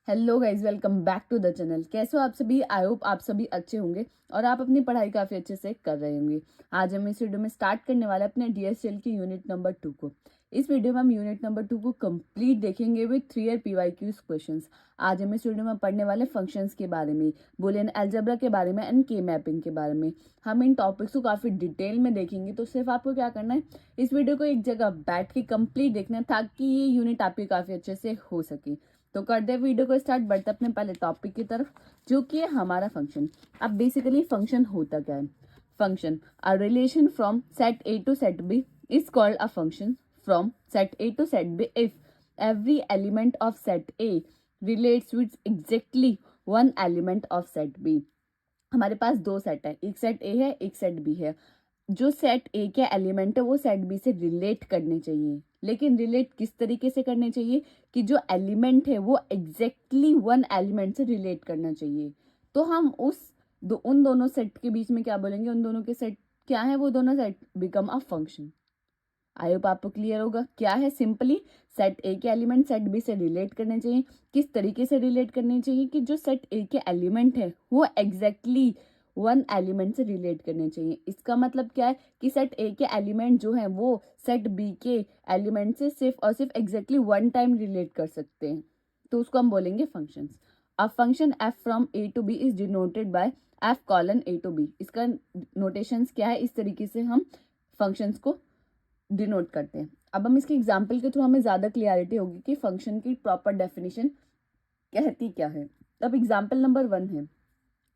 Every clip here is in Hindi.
Hello guys, welcome back to the channel. कैसे हो आप सभी? आई होप आप सभी अच्छे होंगे और आप अपनी पढ़ाई काफ़ी अच्छे से कर रहे होंगे। आज हम इस वीडियो में स्टार्ट करने वाले हैं अपने डीएसएल की यूनिट नंबर 2 को। इस वीडियो में हम यूनिट नंबर 2 को कंप्लीट देखेंगे विद 3 ईयर पीवाईक्यूज क्वेश्चंस। आज हम इस वीडियो में पढ़ने वाले फंक्शंस के बारे में, बुलियन अलजेब्रा के बारे में एंड के मैपिंग के बारे में। हम इन टॉपिक्स को काफ़ी डिटेल में देखेंगे, तो सिर्फ आपको क्या करना है, इस वीडियो को एक जगह बैठ के कंप्लीट देखना है ताकि ये यूनिट आपकी काफ़ी अच्छे से हो सके। तो कर दे वीडियो को स्टार्ट, बढ़ते अपने पहले टॉपिक की तरफ, जो कि है हमारा फंक्शन। अब बेसिकली फंक्शन होता क्या है? Function, a relation from set A to set B is called a function from set A to set B if every element of set A relates with exactly one element of set B। हमारे पास दो सेट है, एक सेट ए है एक सेट बी है। जो सेट ए के एलिमेंट है वो सेट बी से रिलेट करने चाहिए, लेकिन रिलेट किस तरीके से करने चाहिए कि जो एलिमेंट है वो एग्जैक्टली वन एलिमेंट से रिलेट करना चाहिए। तो हम उन दोनों सेट के बीच में क्या बोलेंगे, उन दोनों के सेट क्या है, वो दोनों set become a function. I hope आपको क्लियर होगा क्या है। सिंपली सेट ए के एलिमेंट सेट बी से रिलेट करने चाहिए। किस तरीके से रिलेट करने चाहिए कि जो सेट ए के एलिमेंट है वो एग्जैक्टली वन एलिमेंट से रिलेट करने चाहिए। इसका मतलब क्या है कि सेट ए के एलिमेंट जो है वो सेट बी के एलिमेंट से सिर्फ और सिर्फ एग्जैक्टली वन टाइम रिलेट कर सकते हैं, तो उसको हम बोलेंगे functions. A function F from A to B is denoted by F colon A to B. इसका नोटेशंस क्या है, इस तरीके से हम फंक्शंस को डिनोट करते हैं। अब हम इसके एग्जाम्पल के थ्रू हमें ज़्यादा क्लियरिटी होगी कि फंक्शन की प्रॉपर डेफिनेशन कहती क्या है। अब एग्जाम्पल नंबर 1 है,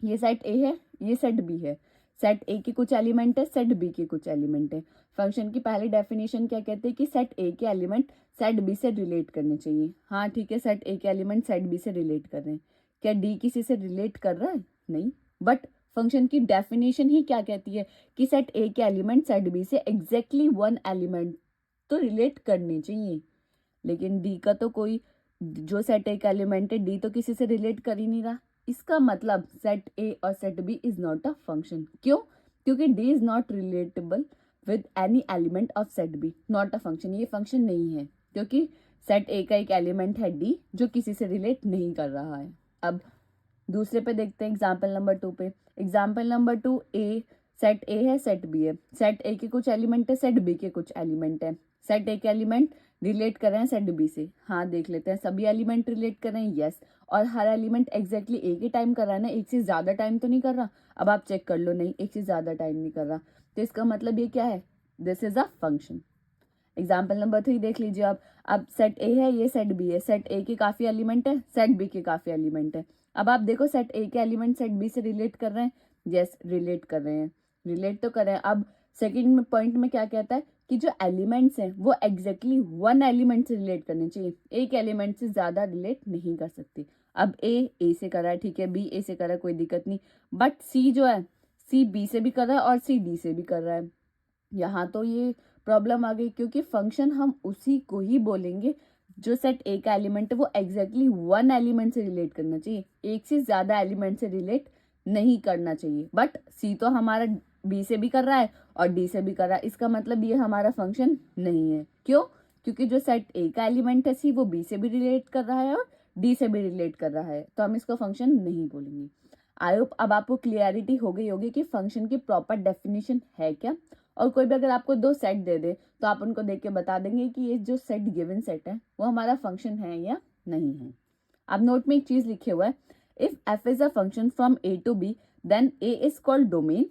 ये सेट ए है, ये सेट बी है। सेट ए के कुछ एलिमेंट है, सेट बी के कुछ एलिमेंट है। फंक्शन की पहली डेफिनेशन क्या कहते हैं कि सेट ए के एलिमेंट सेट बी से रिलेट करने चाहिए। हाँ ठीक है, सेट ए के एलिमेंट सेट बी से रिलेट कर रहे हैं। क्या डी किसी से रिलेट कर रहा है? नहीं, बट फंक्शन की डेफिनेशन ही क्या कहती है कि सेट ए के एलिमेंट सेट बी से एग्जैक्टली वन एलिमेंट तो रिलेट करने चाहिए। लेकिन डी का तो कोई, जो सेट ए का एलिमेंट है डी तो किसी से रिलेट कर ही नहीं रहा। इसका मतलब सेट ए और set B is not a function. क्यों? क्योंकि D is not relatable with any element of set B, not a function. ये फंक्शन नहीं है क्योंकि सेट ए का एक एलिमेंट है डी जो किसी से रिलेट नहीं कर रहा है। अब दूसरे पे देखते हैं, एग्जाम्पल नंबर 2 पे। एग्जाम्पल नंबर 2, ए सेट ए है सेट बी है। सेट ए के कुछ एलिमेंट है, सेट बी के कुछ एलिमेंट है। सेट ए के एलिमेंट रिलेट कर रहे हैं सेट बी से। हाँ देख लेते हैं, सभी एलिमेंट रिलेट कर रहे हैं, यस। और हर एलिमेंट एग्जैक्टली एक ही टाइम कर रहा है ना, एक से ज़्यादा टाइम तो नहीं कर रहा। अब आप चेक कर लो, नहीं एक से ज़्यादा टाइम नहीं कर रहा, तो इसका मतलब ये क्या है, this is a function. Example number 3 देख लीजिए आप। अब सेट ए है, ये सेट बी है। सेट ए के काफ़ी एलिमेंट है, सेट बी के काफ़ी एलिमेंट है। अब आप देखो सेट ए के एलिमेंट सेट बी से रिलेट कर रहे हैं, यस रिलेट कर रहे हैं, रिलेट तो कर रहे हैं। अब सेकेंड पॉइंट में क्या कहता है कि जो एलिमेंट्स हैं वो एग्जैक्टली वन एलिमेंट से रिलेट करने चाहिए, एक एलिमेंट से ज़्यादा रिलेट नहीं कर सकते। अब ए से कर रहा है, ठीक है, बी ए से कर रहा है, कोई दिक्कत नहीं। बट सी जो है, सी बी से भी कर रहा है और सी डी से भी कर रहा है। यहाँ तो ये प्रॉब्लम आ गई, क्योंकि फंक्शन हम उसी को ही बोलेंगे जो सेट ए का एलिमेंट है वो एग्जैक्टली वन एलिमेंट से रिलेट करना चाहिए, एक से ज़्यादा एलिमेंट से रिलेट नहीं करना चाहिए। बट सी तो हमारा बी से भी कर रहा है और डी से भी कर रहा है, इसका मतलब ये हमारा फंक्शन नहीं है। क्यों? क्योंकि जो सेट ए का एलिमेंट है सी, वो बी से भी रिलेट कर रहा है और डी से भी रिलेट कर रहा है, तो हम इसको फंक्शन नहीं बोलेंगे। आई होप अब आपको क्लियरिटी हो गई होगी कि फंक्शन की प्रॉपर डेफिनेशन है क्या। और कोई भी अगर आपको दो सेट दे दे तो आप उनको देख के बता देंगे कि ये जो सेट गिवन सेट है वो हमारा फंक्शन है या नहीं है। अब नोट में एक चीज लिखे हुआ है, if F is a function from A to B then A is called domain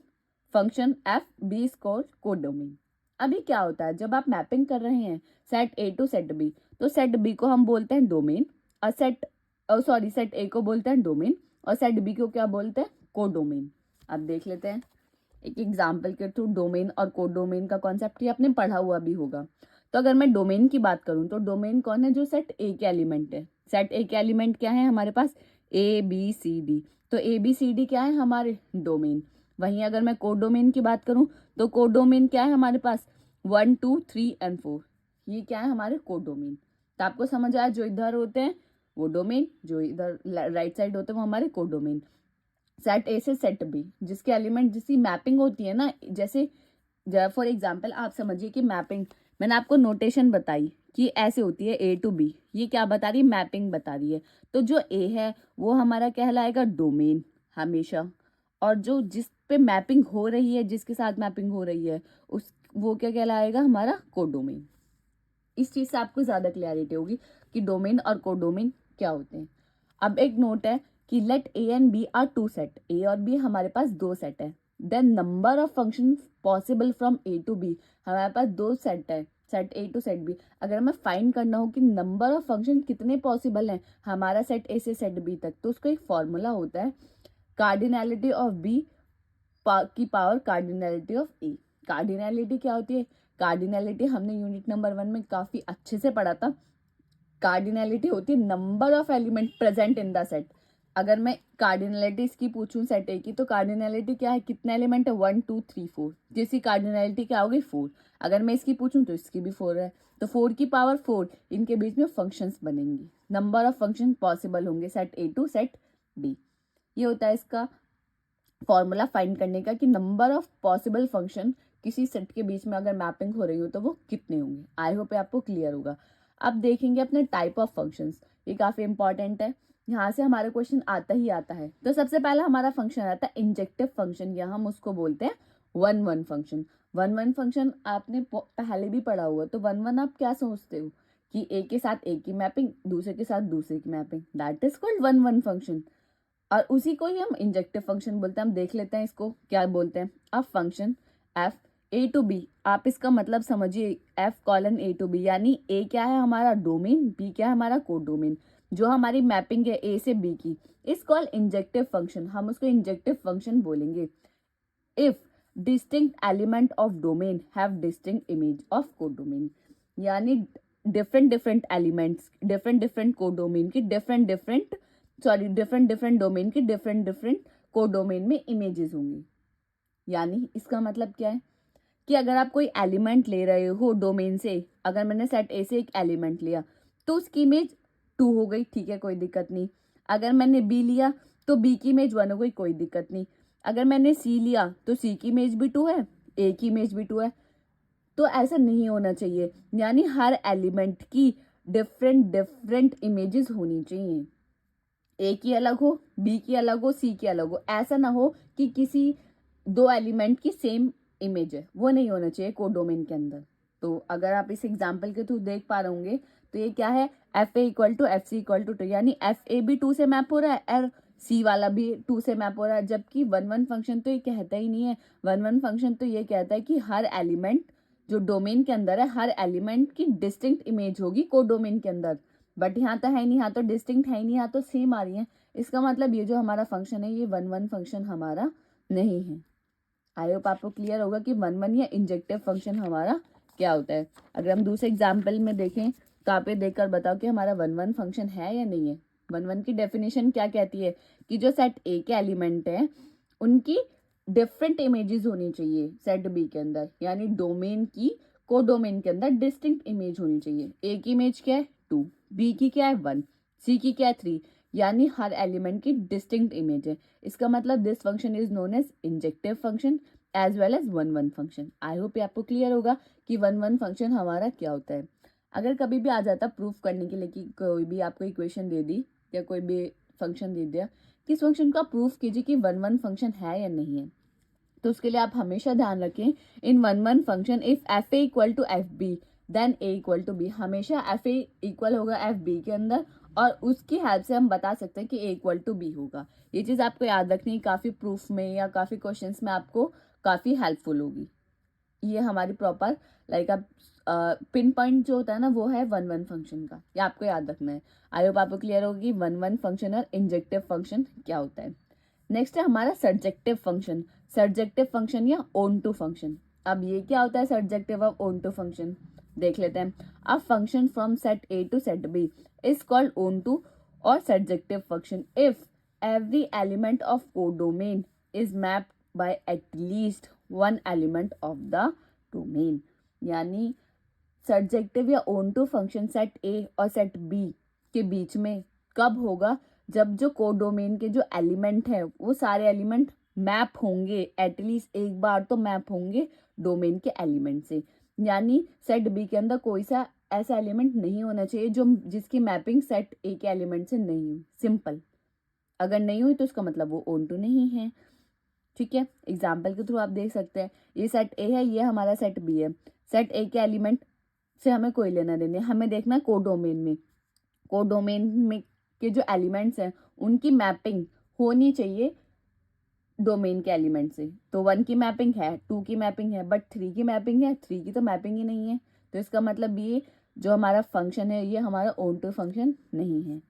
function F, B is called codomain. अभी क्या होता है, जब आप मैपिंग कर रहे हैं set A to set B, तो सेट बी को हम बोलते हैं डोमेन, और सेट ए को बोलते हैं डोमेन और सेट बी को क्या बोलते हैं, कोडोमेन। अब देख लेते हैं एक एग्जाम्पल के थ्रू, डोमेन और कोडोमेन का कॉन्सेप्ट ही आपने पढ़ा हुआ भी होगा। तो अगर मैं डोमेन की बात करूं तो डोमेन कौन है, जो सेट ए के एलिमेंट है। सेट ए के एलिमेंट क्या है हमारे पास, ए बी सी डी। तो ए बी सी डी क्या है हमारे डोमेन। वहीं अगर मैं कोडोमेन की बात करूं तो कोडोमेन क्या है हमारे पास, 1 2 3 एंड 4, ये क्या है हमारे कोडोमेन। तो आपको समझ आया, जो इधर होते हैं वो डोमेन, जो इधर राइट साइड होते हैं वो हमारे कोडोमेन। सेट ए से सेट बी, जिसके एलिमेंट जिसकी मैपिंग होती है ना, जैसे फॉर एग्जाम्पल आप समझिए कि मैपिंग, मैंने आपको नोटेशन बताई कि ऐसे होती है A to B, ये क्या बता रही है, मैपिंग बता रही है। तो जो A है वो हमारा कहलाएगा डोमेन हमेशा, और जो जिस पे मैपिंग हो रही है, जिसके साथ मैपिंग हो रही है, उस वो क्या कहलाएगा, हमारा कोडोमेन। इस चीज़ से आपको ज़्यादा क्लैरिटी होगी कि डोमेन और कोडोमेन क्या होते हैं। अब एक नोट है कि let A and B are two set, A और B हमारे पास दो सेट है। Then number of function possible from A to B, हमारे पास दो सेट है, set A to set B। अगर हमें फाइंड करना हो कि नंबर ऑफ फंक्शन कितने पॉसिबल हैं हमारा सेट A से सेट B तक, तो उसका एक फॉर्मूला होता है कार्डिनैलिटी ऑफ B की power cardinality of A। Cardinality क्या होती है, कार्डिनैलिटी हमने यूनिट नंबर 1 में काफ़ी अच्छे से पढ़ा था। कार्डिनैलिटी होती है number of element present in the set. अगर मैं कार्डिनैलिटी इसकी पूछूं सेट ए की, तो कार्डिनैलिटी क्या है, कितने एलिमेंट है, 1 2 3 4, जिसकी कार्डिनैलिटी क्या होगी 4। अगर मैं इसकी पूछूं तो इसकी भी 4 है, तो 4 की पावर 4, इनके बीच में फंक्शंस बनेंगी, नंबर ऑफ फंक्शन पॉसिबल होंगे set A to set B. ये होता है इसका फॉर्मूला फाइंड करने का कि नंबर ऑफ पॉसिबल फंक्शन किसी सेट के बीच में अगर मैपिंग हो रही हो तो वो कितने होंगे। आई होप आपको क्लियर होगा। अब देखेंगे अपने टाइप ऑफ फंक्शंस, ये काफ़ी इंपॉर्टेंट है, यहाँ से हमारा क्वेश्चन आता ही आता है। तो सबसे पहला हमारा फंक्शन आता है इंजेक्टिव फंक्शन, या हम उसको बोलते हैं one one function. One one function आपने पहले भी पढ़ा हुआ, तो वन वन आप क्या सोचते हो कि एक के साथ एक की मैपिंग, दूसरे के साथ दूसरे की mapping, that is called one one function. और उसी को ही हम इंजेक्टिव फंक्शन बोलते हैं। हम देख लेते हैं इसको क्या बोलते हैं। अब function F A to B, आप इसका मतलब समझिए, F colon A to B, यानी ए क्या है हमारा डोमेन, बी क्या है हमारा कोडोमेन, जो हमारी मैपिंग है ए से बी की, इस कॉल इंजेक्टिव फंक्शन, हम उसको इंजेक्टिव फंक्शन बोलेंगे। If distinct element of domain have distinct image of codomain, यानी different different elements, different different codomain की डिफरेंट डिफरेंट डोमेन की डिफरेंट कोडोमेन में इमेजेस होंगी। यानी इसका मतलब क्या है कि अगर आप कोई एलिमेंट ले रहे हो डोमेन से, अगर मैंने सेट ए से एक एलिमेंट लिया तो उसकी इमेज 2 हो गई, ठीक है, कोई दिक्कत नहीं। अगर मैंने बी लिया तो बी की इमेज 1 हो गई, कोई दिक्कत नहीं। अगर मैंने सी लिया तो सी की इमेज भी 2 है, ए की इमेज भी 2 है। तो ऐसा नहीं होना चाहिए, यानी हर एलिमेंट की डिफरेंट डिफरेंट इमेजेस होनी चाहिए। ए की अलग हो, बी की अलग हो, सी की अलग हो, ऐसा ना हो कि किसी दो एलिमेंट की सेम इमेज है, वो नहीं होना चाहिए कोडोमेन के अंदर। तो अगर आप इस एग्जांपल के थ्रू देख पा रहे होंगे, तो ये क्या है, F A equal to F C equal to 2, यानी एफ ए भी 2 से मैप हो रहा है और सी वाला भी 2 से मैप हो रहा है। जबकि वन वन फंक्शन तो ये कहता ही नहीं है। वन वन फंक्शन तो ये कहता है कि हर एलिमेंट जो डोमेन के अंदर है, हर एलिमेंट की डिस्टिंक्ट इमेज होगी कोडोमेन के अंदर। बट यहाँ तो है नहीं, यहाँ तो डिस्टिंक्ट है ही नहीं, यहाँ तो सेम आ रही है। इसका मतलब ये जो हमारा फंक्शन है ये वन वन फंक्शन हमारा नहीं है। आई होप आपको क्लियर होगा कि वन वन या इंजेक्टिव फंक्शन हमारा क्या होता है। अगर हम दूसरे एग्जाम्पल में देखें तो आप ये देखकर बताओ कि हमारा वन वन फंक्शन है या नहीं है। वन वन की डेफिनेशन क्या कहती है कि जो सेट ए के एलिमेंट है उनकी डिफरेंट इमेजेस होनी चाहिए सेट बी के अंदर, यानी डोमेन की कोडोमेन के अंदर डिस्टिंक्ट इमेज होनी चाहिए। ए की इमेज क्या है 2, बी की क्या है 1, सी की क्या है 3, यानी हर एलिमेंट की डिस्टिंक्ट इमेज है। इसका मतलब this function is known as injective function as well as one one function. I hope आपको क्लियर होगा कि वन वन फंक्शन हमारा क्या होता है। अगर कभी भी आ जाता प्रूफ करने के लिए कि कोई भी आपको इक्वेशन दे दी या कोई भी फंक्शन दे दिया कि इस फंक्शन का प्रूफ कीजिए कि वन वन फंक्शन है या नहीं है, तो उसके लिए आप हमेशा ध्यान रखें in one one function if F A equal to F B then A equal to B, हमेशा एफ ए इक्वल होगा एफ बी के अंदर, और उसकी हेल्प से हम बता सकते हैं कि ए इक्वल टू बी होगा। ये चीज़ आपको याद रखनी है, काफ़ी प्रूफ में या काफ़ी क्वेश्चंस में आपको काफ़ी हेल्पफुल होगी। ये हमारी प्रॉपर लाइक आप पिन पॉइंट जो होता है ना वो है वन वन फंक्शन का, ये आपको याद रखना है। आई होप आपको क्लियर होगी वन वन फंक्शन और इंजेक्टिव फंक्शन क्या होता है। नेक्स्ट है हमारा सर्जेक्टिव फंक्शन, सर्जेक्टिव फंक्शन या ओन टू फंक्शन। अब ये क्या होता है सर्जेक्टिव और ओन टू फंक्शन, देख लेते हैं। अब function from set A to set B is called onto और surjective function if every element of codomain is mapped by at least one element of the domain, यानी सर्जेक्टिव या onto function set A और सेट बी के बीच में कब होगा, जब जो कोडोमेन के जो एलिमेंट है वो सारे एलिमेंट मैप होंगे, एटलीस्ट एक बार तो मैप होंगे डोमेन के एलिमेंट से। यानी सेट बी के अंदर कोई सा ऐसा एलिमेंट नहीं होना चाहिए जो जिसकी मैपिंग सेट ए के एलिमेंट से नहीं हुई। सिंपल, अगर नहीं हुई तो उसका मतलब वो ऑन टू नहीं है। ठीक है, एग्जाम्पल के थ्रू आप देख सकते हैं, ये सेट ए है, ये हमारा सेट बी है। सेट ए के एलिमेंट से हमें कोई लेना देना है, हमें देखना है कोडोमेन में। कोडोमेन में के जो एलिमेंट्स हैं उनकी मैपिंग होनी चाहिए डोमेन के एलिमेंट से। तो 1 की मैपिंग है, 2 की मैपिंग है, बट 3 की मैपिंग है, 3 की तो मैपिंग ही नहीं है। तो इसका मतलब ये जो हमारा फंक्शन है ये हमारा ऑन टू फंक्शन नहीं है।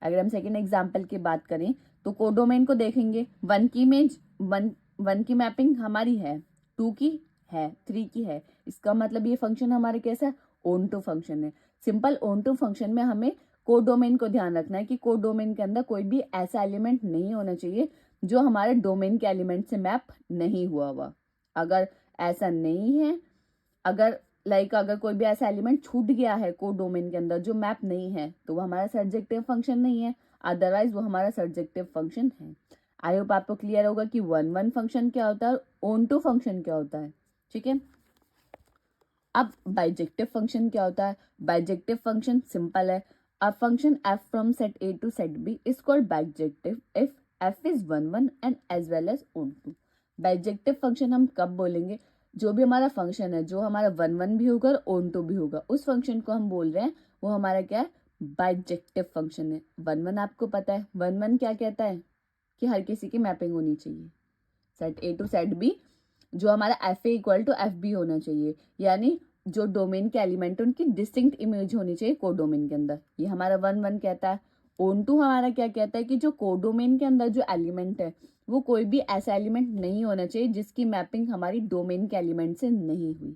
अगर हम सेकेंड एग्जाम्पल की बात करें तो कोडोमेन को देखेंगे, 1 की इमेज वन की मैपिंग हमारी है, 2 की है, 3 की है। इसका मतलब ये फंक्शन हमारे कैसा है, ऑन टू फंक्शन है। सिंपल ऑन टू फंक्शन में हमें कोडोमेन को ध्यान रखना है कि कोडोमेन के अंदर कोई भी ऐसा एलिमेंट नहीं होना चाहिए जो हमारे डोमेन के एलिमेंट से मैप नहीं हुआ। अगर ऐसा नहीं है, अगर अगर कोई भी ऐसा एलिमेंट छूट गया है कोडोमेन के अंदर जो मैप नहीं है, तो वो हमारा सर्जेक्टिव फंक्शन नहीं है, अदरवाइज वो हमारा सर्जेक्टिव फंक्शन है। आई होप आपको क्लियर होगा कि 1 फंक्शन क्या होता है और ऑन टू फंक्शन क्या होता है। ठीक है, अब बाइजेक्टिव फंक्शन क्या होता है। बाइजेक्टिव फंक्शन सिंपल है, a function f from set a to set b is called bijective if f is 1 and as well as onto. Bijective function हम कब बोलेंगे, जो भी हमारा फंक्शन है जो हमारा 1 भी होगा और ऑन टू भी होगा, उस फंक्शन को हम बोल रहे हैं वो हमारा क्या है, बाइजेक्टिव फंक्शन है। 1 आपको पता है, 1 क्या कहता है कि हर किसी की मैपिंग होनी चाहिए set A to set B, जो हमारा F A equal to F B होना चाहिए, यानी जो डोमेन के एलिमेंट है उनकी डिस्टिंक्ट इमेज होनी चाहिए कोडोमेन के अंदर। ये हमारा 1 कहता है। ऑन टू हमारा क्या कहता है कि जो कोडोमेन के अंदर जो एलिमेंट है वो कोई भी ऐसा एलिमेंट नहीं होना चाहिए जिसकी मैपिंग हमारी डोमेन के एलिमेंट से नहीं हुई।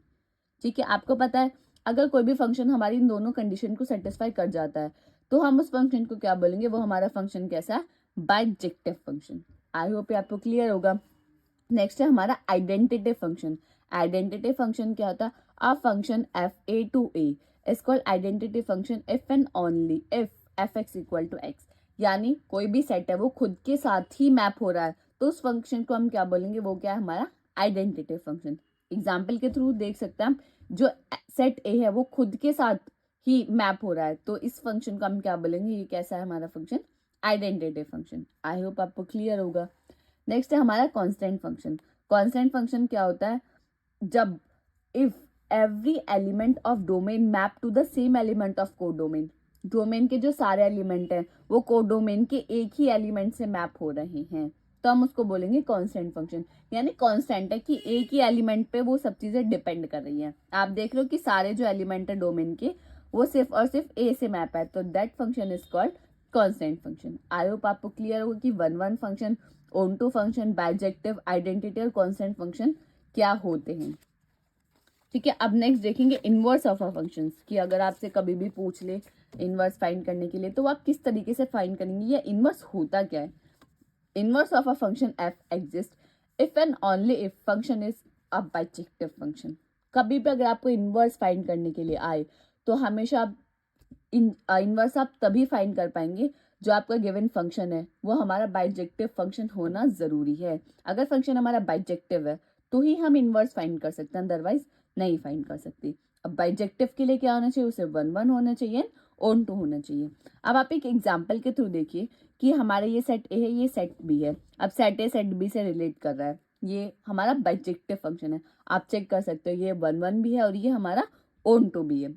ठीक है, आपको पता है अगर कोई भी फंक्शन हमारी इन दोनों कंडीशन को सेटिस्फाई कर जाता है तो हम उस फंक्शन को क्या बोलेंगे, वो हमारा फंक्शन कैसा है, बाइजेक्टिव फंक्शन। आई होप आपको क्लियर होगा। नेक्स्ट है हमारा आइडेंटिटी फंक्शन। आइडेंटिटी फंक्शन क्या होता है, a function F A to A is called identity function if and only if F x equal to X. यानी कोई भी सेट है वो खुद के साथ ही मैप हो रहा है तो उस फंक्शन को हम क्या बोलेंगे, वो क्या है, हमारा आइडेंटिटी फंक्शन। एग्जाम्पल के थ्रू देख सकते हैं हम, जो सेट ए है वो खुद के साथ ही मैप हो रहा है तो इस फंक्शन को हम क्या बोलेंगे, ये कैसा है हमारा function, identity function. I hope आपको क्लियर होगा। नेक्स्ट है हमारा कांस्टेंट फंक्शन। कांस्टेंट फंक्शन क्या होता है, जब if every element of domain map to the same element of codomain. Domain के जो सारे एलिमेंट हैं वो कोडोमेन के एक ही एलिमेंट से मैप हो रहे हैं तो हम उसको बोलेंगे कांस्टेंट फंक्शन। यानी कांस्टेंट है कि एक ही एलिमेंट पे वो सब चीजें डिपेंड कर रही हैं। आप देख लो कि सारे जो एलिमेंट है डोमेन के वो सिर्फ और सिर्फ ए से मैप है, तो that function is called constant function. I hope आपको क्लियर होगा कि 1 function, onto function, bijective, identity और कांस्टेंट फंक्शन क्या होते हैं। ठीक है, अब नेक्स्ट देखेंगे इनवर्स ऑफ अ फंक्शन कि अगर आपसे कभी भी पूछ ले इनवर्स फाइंड करने के लिए तो आप किस तरीके से फाइंड करेंगे, या इनवर्स होता क्या है। Inverse of a function F exist if and only if function is a bijective function. कभी भी अगर आपको इनवर्स फाइंड करने के लिए आए तो हमेशा आप इनवर्स आप तभी फाइंड कर पाएंगे जो आपका गिवन फंक्शन है वो हमारा बाइजेक्टिव फंक्शन होना जरूरी है। अगर फंक्शन हमारा बाइजेक्टिव है तो ही हम इनवर्स फाइंड कर सकते हैं, अदरवाइज नहीं फाइंड कर सकते। अब बाइजेक्टिव के लिए क्या होना चाहिए, उसे 1 होना चाहिए, ऑन टू होना चाहिए। अब आप एक एग्जाम्पल के थ्रू देखिए कि हमारे ये सेट ए है, ये सेट बी है। अब सेट ए सेट बी से रिलेट कर रहा है, ये हमारा बाइजेक्टिव फंक्शन है। आप चेक कर सकते हो ये 1 भी है और ये हमारा ऑन टू भी है।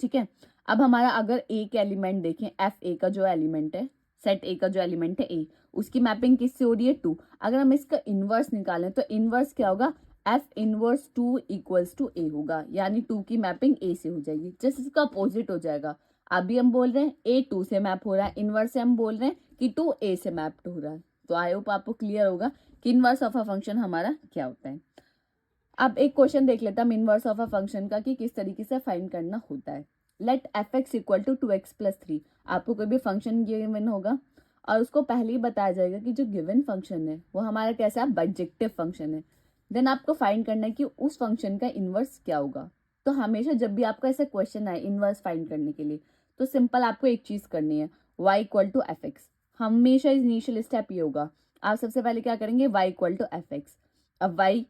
ठीक है, अब हमारा अगर ए के एलिमेंट देखें, एफ ए का जो एलिमेंट है, सेट ए का जो एलिमेंट है ए, उसकी मैपिंग किससे हो रही है, 2। अगर हम इसका इनवर्स निकालें तो इनवर्स क्या होगा, F inverse 2 equals to a होगा, यानी 2 की मैपिंग ए से हो जाएगी। जस्ट इसका अपोजिट हो जाएगा, अभी हम बोल रहे हैं ए 2 से मैप हो रहा है, इनवर्स से हम बोल रहे हैं कि 2 ए से मैप हो रहा है। तो आई होप आपको क्लियर होगा कि इनवर्स ऑफ अ फंक्शन हमारा क्या होता है। अब एक क्वेश्चन देख लेता हम इनवर्स ऑफ अ फंक्शन का कि किस तरीके से फाइंड करना होता है। Let F x equal to 2x plus 3। आपको कोई भी फंक्शन गिवन होगा और उसको पहले ही बताया जाएगा कि जो गिवन फंक्शन है वो हमारा कैसा है, बाइजेक्टिव फंक्शन है। देन आपको फाइंड करना है कि उस फंक्शन का इनवर्स क्या होगा। तो हमेशा जब भी आपका ऐसा क्वेश्चन आए इनवर्स फाइंड करने के लिए तो सिंपल आपको एक चीज करनी है, y equal to F X. हमेशा इनिशियल स्टेप ये होगा, आप सबसे पहले क्या करेंगे, y equal to F X. अब y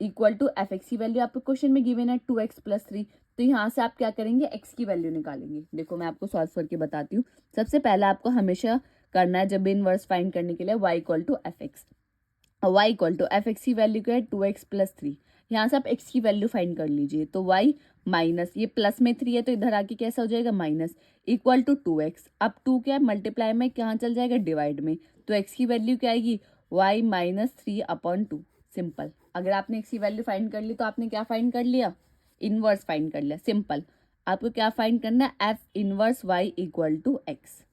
equal to F x की वैल्यू आपको क्वेश्चन में गिवन है 2x प्लस 3, तो यहाँ से आप क्या करेंगे, एक्स की वैल्यू निकालेंगे। देखो मैं आपको सॉल्व करके बताती हूँ। सबसे पहले आपको हमेशा करना है जब भी इनवर्स फाइंड करने के लिए y equal to F X. y equal to F x की वैल्यू क्या है, 2x प्लस 3। यहाँ से आप x की वैल्यू फाइंड कर लीजिए। तो y माइनस, ये प्लस में 3 है तो इधर आके कैसा हो जाएगा, माइनस, इक्वल टू 2x। अब 2 क्या है, मल्टीप्लाई में कहाँ चल जाएगा, डिवाइड में। तो x की वैल्यू क्या आएगी, y माइनस 3/2। सिंपल। अगर आपने x की वैल्यू फाइंड कर ली तो आपने क्या फाइंड कर लिया, इनवर्स फाइंड कर लिया। सिंपल। आपको क्या फाइंड करना है, F inverse y equal to X.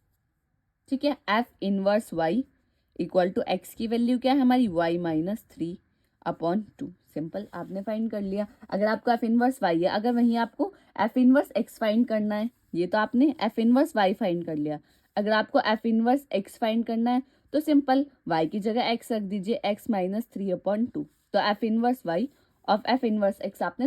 ठीक है, F inverse y equal to X की वैल्यू क्या है हमारी, y माइनस 3/2। सिंपल, आपने फाइंड कर लिया। अगर आपको एफ इनवर्स y है, अगर वहीं आपको एफ इनवर्स x फाइंड करना है, ये तो आपने एफ इनवर्स y फाइंड कर लिया। अगर आपको एफ इनवर्स x फाइंड करना है तो सिंपल y की जगह x रख दीजिए, x माइनस 3/2। तो एफ इनवर्स y और एफ इनवर्स x आपने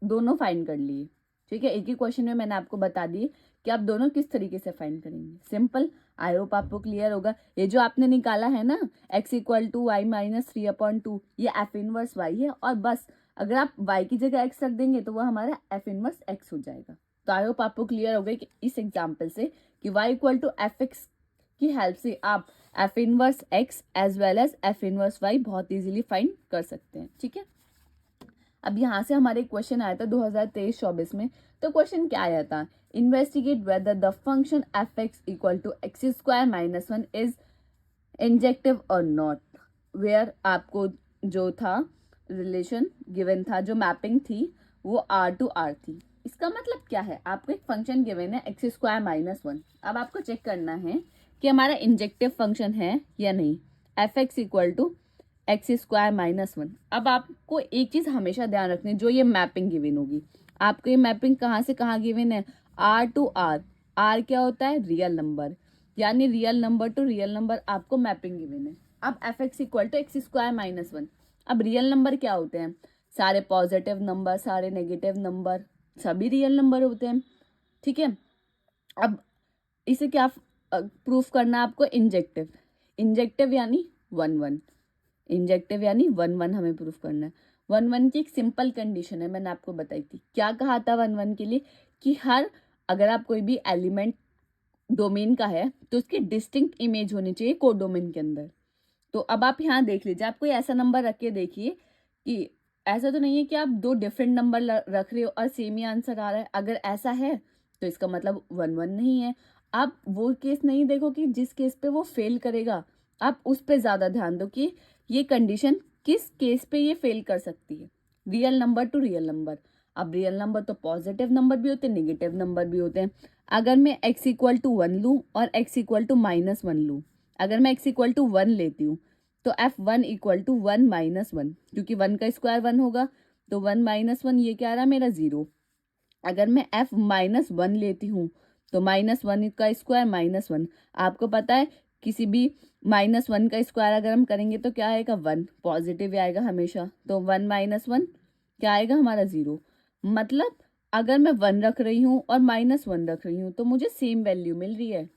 दोनों फाइंड कर लिए। ठीक है, एक ही क्वेश्चन में मैंने आपको बता दी कि आप दोनों किस तरीके से फाइंड करेंगे। सिंपल। आई होप आपको क्लियर होगा। ये जो आपने निकाला है ना, x equal to Y minus 3/2, ये एफ इनवर्स y है। और बस अगर आप y की जगह x रख देंगे तो वो हमारा एफ इनवर्स x हो जाएगा। तो आई होप आपको क्लियर हो गई कि इस एग्जाम्पल से कि y equal to F x की हेल्प से आप f inverse x as well as f inverse y बहुत इजीली फाइंड कर सकते हैं। ठीक है, अब यहाँ से हमारे क्वेश्चन आया था 2023-24 में। तो क्वेश्चन क्या आया था, investigate whether the function f x equal to x square minus 1 is injective और नॉट। वेयर आपको जो था रिलेशन गिवन था, जो मैपिंग थी वो R टू R थी। इसका मतलब क्या है, आपको एक फंक्शन गिवन है एक्स स्क्वायर माइनस 1। अब आपको चेक करना है कि हमारा इंजेक्टिव फंक्शन है या नहीं। F x equal to x square minus 1। अब आपको एक चीज हमेशा ध्यान रखनी है, जो ये मैपिंग गिवन होगी, आपको ये मैपिंग कहाँ से कहाँ गिवन है, R टू R। R क्या होता है, रियल नंबर, यानी real number to real number आपको मैपिंग गिवन है। अब f x equal to x square minus 1। अब रियल नंबर क्या होते हैं, सारे पॉजिटिव नंबर, सारे नेगेटिव नंबर, सभी रियल नंबर होते हैं। ठीक है, अब इसे क्या प्रूफ करना है आपको, इंजेक्टिव। इंजेक्टिव यानी 1 1, इंजेक्टिव यानी 1 1 हमें प्रूफ करना है। 1 1 की एक सिंपल कंडीशन है, मैंने आपको बताई थी। क्या कहा था 1 1 के लिए, कि हर अगर आप कोई भी एलिमेंट डोमेन का है तो उसकी डिस्टिंक्ट इमेज होनी चाहिए कोडोमेन के अंदर। तो अब आप यहाँ देख लीजिए, आप कोई ऐसा नंबर रख के देखिए कि ऐसा तो नहीं है कि आप दो डिफरेंट नंबर रख रहे हो और सेम ही आंसर आ रहा है। अगर ऐसा है तो इसका मतलब 1 1 नहीं है। आप वो केस नहीं देखो कि जिस केस पे वो फेल करेगा, आप उस पे ज्यादा ध्यान दो कि ये कंडीशन किस केस पे ये फेल कर सकती है। Real number to real number. अब रियल नंबर तो पॉजिटिव नंबर भी होते हैं, नेगेटिव नंबर भी होते हैं। अगर मैं x इक्वल टू 1 लूँ और x इक्वल टू माइनस 1 लूँ, अगर मैं x इक्वल टू 1 लेती हूँ तो f1 इक्वल टू 1 माइनस 1, क्योंकि 1 का स्क्वायर 1 होगा, तो 1 माइनस 1 ये क्या आ रहा मेरा 0। अगर मैं f माइनस 1 लेती हूँ तो माइनस 1 का स्क्वायर माइनस 1। आपको पता है किसी भी माइनस 1 का स्क्वायर अगर हम करेंगे तो क्या आएगा, 1, पॉजिटिव आएगा हमेशा। तो 1 माइनस 1 क्या आएगा हमारा 0। मतलब अगर मैं 1 रख रही हूँ और माइनस 1 रख रही हूँ तो मुझे सेम वैल्यू मिल रही है,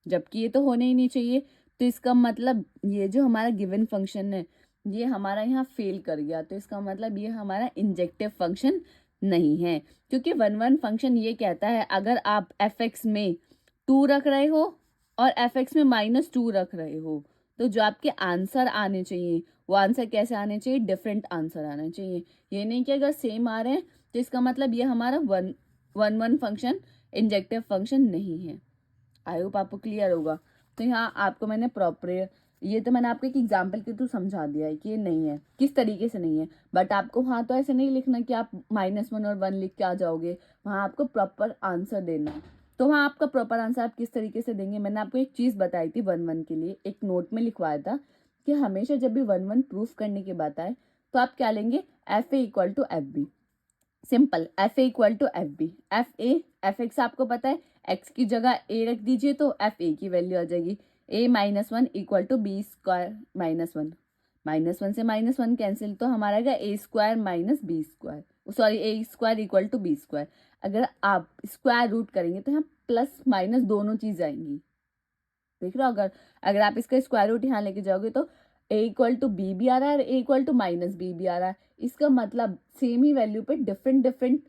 जबकि ये तो होने ही नहीं चाहिए। तो इसका मतलब ये जो हमारा गिवन फंक्शन है ये हमारा यहाँ फेल कर गया। तो इसका मतलब ये हमारा इंजेक्टिव फंक्शन नहीं है, क्योंकि 1 1 फंक्शन ये कहता है अगर आप एफ एक्स में 2 रख रहे हो और एफ एक्स में माइनस 2 रख रहे हो तो जो आपके आंसर आने चाहिए वो आंसर कैसे आने चाहिए, डिफरेंट आंसर आने चाहिए। ये नहीं कि अगर सेम आ रहे हैं तो इसका मतलब ये हमारा 1 1 फंक्शन इंजेक्टिव फंक्शन नहीं है। आई होप आपको क्लियर होगा। तो यहाँ आपको मैंने प्रॉपर, ये तो मैंने आपको एक एग्जाम्पल के थ्रू समझा दिया है कि ये नहीं है, किस तरीके से नहीं है। बट आपको वहाँ तो ऐसे नहीं लिखना कि आप -1 और 1 लिख के आ जाओगे, वहाँ आपको प्रॉपर आंसर देना है। तो वहाँ आपका प्रॉपर आंसर आप किस तरीके से देंगे, मैंने आपको एक चीज़ बताई थी 1 1 के लिए, एक नोट में लिखवाया था कि हमेशा जब भी 1 1 प्रूफ करने की बात आए तो आप क्या लेंगे, f A equal to F b. Simple, f A equal to F b. F x आपको पता है, एक्स की जगह ए रख दीजिए तो एफ ए की वैल्यू आ जाएगी। A minus 1 equal to b square minus 1, -1 से -1 कैंसिल, तो हमारा आएगा a square minus b square, sorry a square equal to b square. अगर आप स्क्वायर रूट करेंगे तो यहाँ प्लस माइनस दोनों चीज आएंगी। देख रहे हो, अगर अगर आप इसका स्क्वायर रूट यहाँ लेके जाओगे तो ए इक्वल टू बी भी आ रहा है और ए इक्वल टू माइनस बी भी आ रहा है। इसका मतलब सेम ही वैल्यू पे डिफरेंट डिफरेंट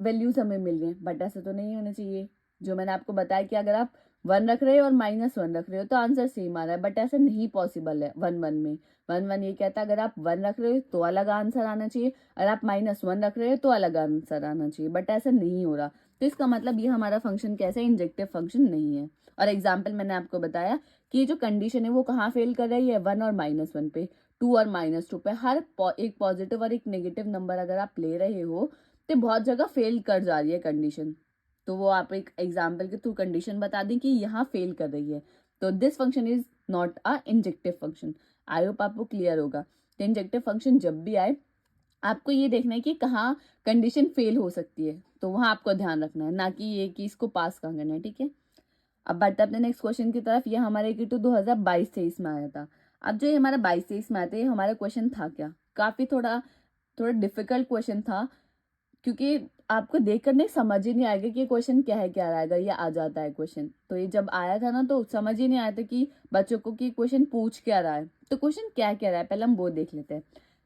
वैल्यूज हमें मिल रही हैं, बट ऐसा तो नहीं होना चाहिए। जो मैंने आपको बताया कि अगर आप 1 रख रहे हो और -1 रख रहे हो तो आंसर सेम आ रहा है, बट ऐसा नहीं पॉसिबल है 1 1 में। 1 1 ये कहता है अगर आप 1 रख रहे हो तो अलग आंसर आना चाहिए, अगर आप -1 रख रहे हो तो अलग आंसर आना चाहिए, बट ऐसा नहीं हो रहा। तो इसका मतलब ये हमारा फंक्शन कैसा है, इंजेक्टिव फंक्शन नहीं है। और एग्जाम्पल मैंने आपको बताया कि ये जो कंडीशन है वो कहाँ फेल कर रही है, 1 और -1 पे, 2 और -2 पे। हर एक पॉजिटिव और एक नेगेटिव नंबर अगर आप ले रहे हो तो बहुत जगह फेल कर जा रही है कंडीशन। तो वो आप एक एग्जाम्पल के थ्रू कंडीशन बता दें कि यहाँ फेल कर रही है। तो this function is not a injective function. I hope आपको क्लियर होगा। तो इंजेक्टिव फंक्शन जब भी आए आपको ये देखना है कि कहाँ कंडीशन फेल हो सकती है, तो वहाँ आपको ध्यान रखना है, ना कि ये कि इसको पास कहाँ करना है। ठीक है, अब बढ़ते अपने नेक्स्ट क्वेश्चन की तरफ। ये हमारे की 2022-23 में आया था। अब जो ये हमारा 22-23 में आया था, ये हमारा क्वेश्चन था क्या, काफ़ी थोड़ा थोड़ा डिफिकल्ट क्वेश्चन था, क्योंकि आपको देख कर नहीं समझ ही नहीं आएगा कि क्वेश्चन क्या है, क्या रहेगा, ये आ जाता है क्वेश्चन। तो ये जब आया था ना तो समझ ही नहीं आया था कि बच्चों को कि क्वेश्चन पूछ क्या रहा है। तो क्वेश्चन क्या क्या रहा है पहले हम वो देख लेते हैं।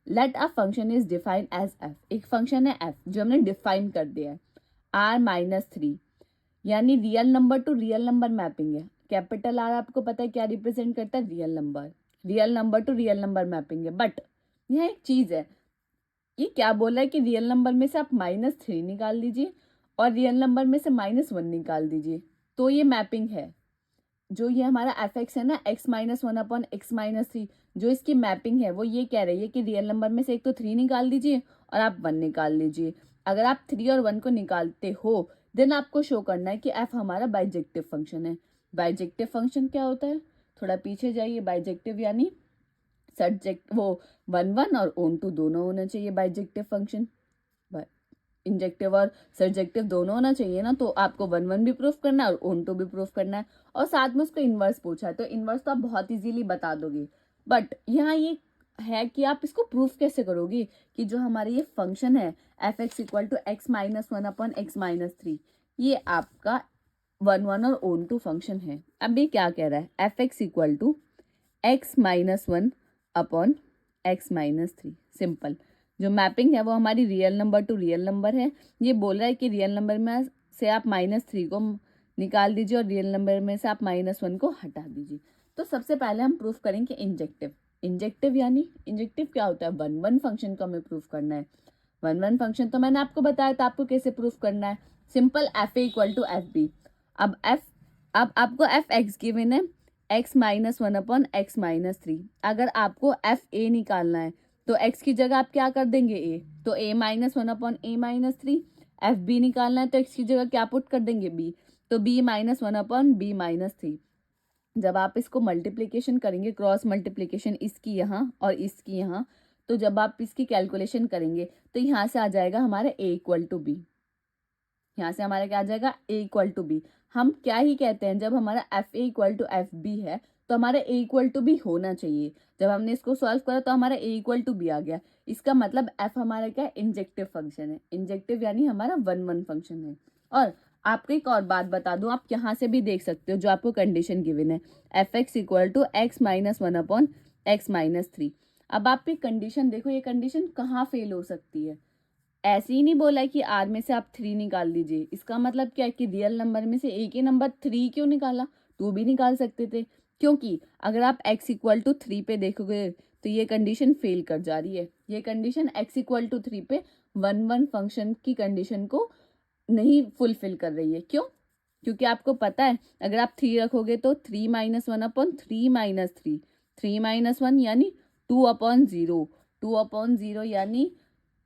Let a function is defined as f. एक फंक्शन है एफ जो हमने डिफाइन कर दिया है। R-3 यानी real number to real number mapping है। कैपिटल आर आपको पता है क्या रिप्रेजेंट करता है, real number. Real number to real number mapping है, बट यह एक चीज है, ये क्या बोला है कि रियल नंबर में से आप -3 निकाल दीजिए और रियल नंबर में से -1 निकाल दीजिए, तो ये मैपिंग है। जो ये हमारा एफ एक्स है ना, x-1/x-3, जो इसकी मैपिंग है वो ये कह रही है कि रियल नंबर में से एक तो 3 निकाल दीजिए और आप 1 निकाल लीजिए। अगर आप 3 और 1 को निकालते हो देन आपको शो करना है कि एफ हमारा बाइजेक्टिव फंक्शन है। बाइजेक्टिव फंक्शन क्या होता है, थोड़ा पीछे जाइए। बाइजेक्टिव यानी सब्जेक्ट वो 1 1 और ओन टू दोनों होना चाहिए बाइजेक्टिव फंक्शन। इंजेक्टिव और सब्जेक्टिव दोनों होना चाहिए ना, तो आपको 1 1 भी प्रूफ करना है और ओन टू भी प्रूफ करना है, और साथ में उसको इन्वर्स पूछा है, तो इन्वर्स तो आप बहुत इजीली बता दोगे। बट यहाँ ये है कि आप इसको प्रूफ कैसे करोगे कि जो हमारे ये फंक्शन है f x equal to x-1/x-3, ये आपका 1 1 और ओन टू फंक्शन है। अब ये क्या कह रहा है, f x equal to x-1/x-3। Simple. जो मैपिंग है वो हमारी real number to real number है। ये बोल रहा है कि रियल नंबर में से आप -3 को निकाल दीजिए और रियल नंबर में से आप -1 को हटा दीजिए। तो सबसे पहले हम प्रूफ करेंगे इंजेक्टिव। इंजेक्टिव यानी इंजेक्टिव क्या होता है, 1 1 फंक्शन को हमें प्रूफ करना है। 1 1 फंक्शन तो मैंने आपको बताया था आपको कैसे प्रूफ करना है, simple f A equal to F b. अब आपको एफ एक्स गिवन है x-1/x-3। अगर आपको एफ ए निकालना है तो x की जगह आप क्या कर देंगे, a, तो a-1/a-3। एफ बी निकालना है तो x की जगह क्या पुट कर देंगे, b, तो b-1/b-3। जब आप इसको मल्टीप्लीकेशन करेंगे, क्रॉस मल्टीप्लीकेशन इसकी यहाँ और इसकी यहाँ, तो जब आप इसकी कैलकुलेशन करेंगे तो यहाँ से आ जाएगा हमारा a इक्वल टू बी। यहाँ से हमारा क्या आ जाएगा, a इक्वल टू बी। हम क्या ही कहते हैं, जब हमारा F A equal to F b है तो हमारा a इक्वल टू बी होना चाहिए। जब हमने इसको सॉल्व करा तो हमारा a इक्वल टू बी आ गया। इसका मतलब f हमारा क्या, इंजेक्टिव फंक्शन है। इंजेक्टिव यानी हमारा 1 1 फंक्शन है। और आपको एक और बात बता दूं, आप यहाँ से भी देख सकते हो जो आपको कंडीशन गिवन है, f x equal to x-1/x-3। अब आप ये कंडीशन देखो, ये कंडीशन कहाँ फेल हो सकती है। ऐसे ही नहीं बोला है कि आर में से आप 3 निकाल दीजिए। इसका मतलब क्या है कि रियल नंबर में से एक ही नंबर 3 क्यों निकाला, 2 भी निकाल सकते थे। क्योंकि अगर आप x इक्वल टू 3 पे देखोगे तो ये कंडीशन फेल कर जा रही है। ये कंडीशन x इक्वल टू 3 पे 1 1 फंक्शन की कंडीशन को नहीं फुलफिल कर रही है। क्यों, क्योंकि आपको पता है अगर आप 3 रखोगे तो 3-1/3 3-1 यानी 2/0। 2/0 यानी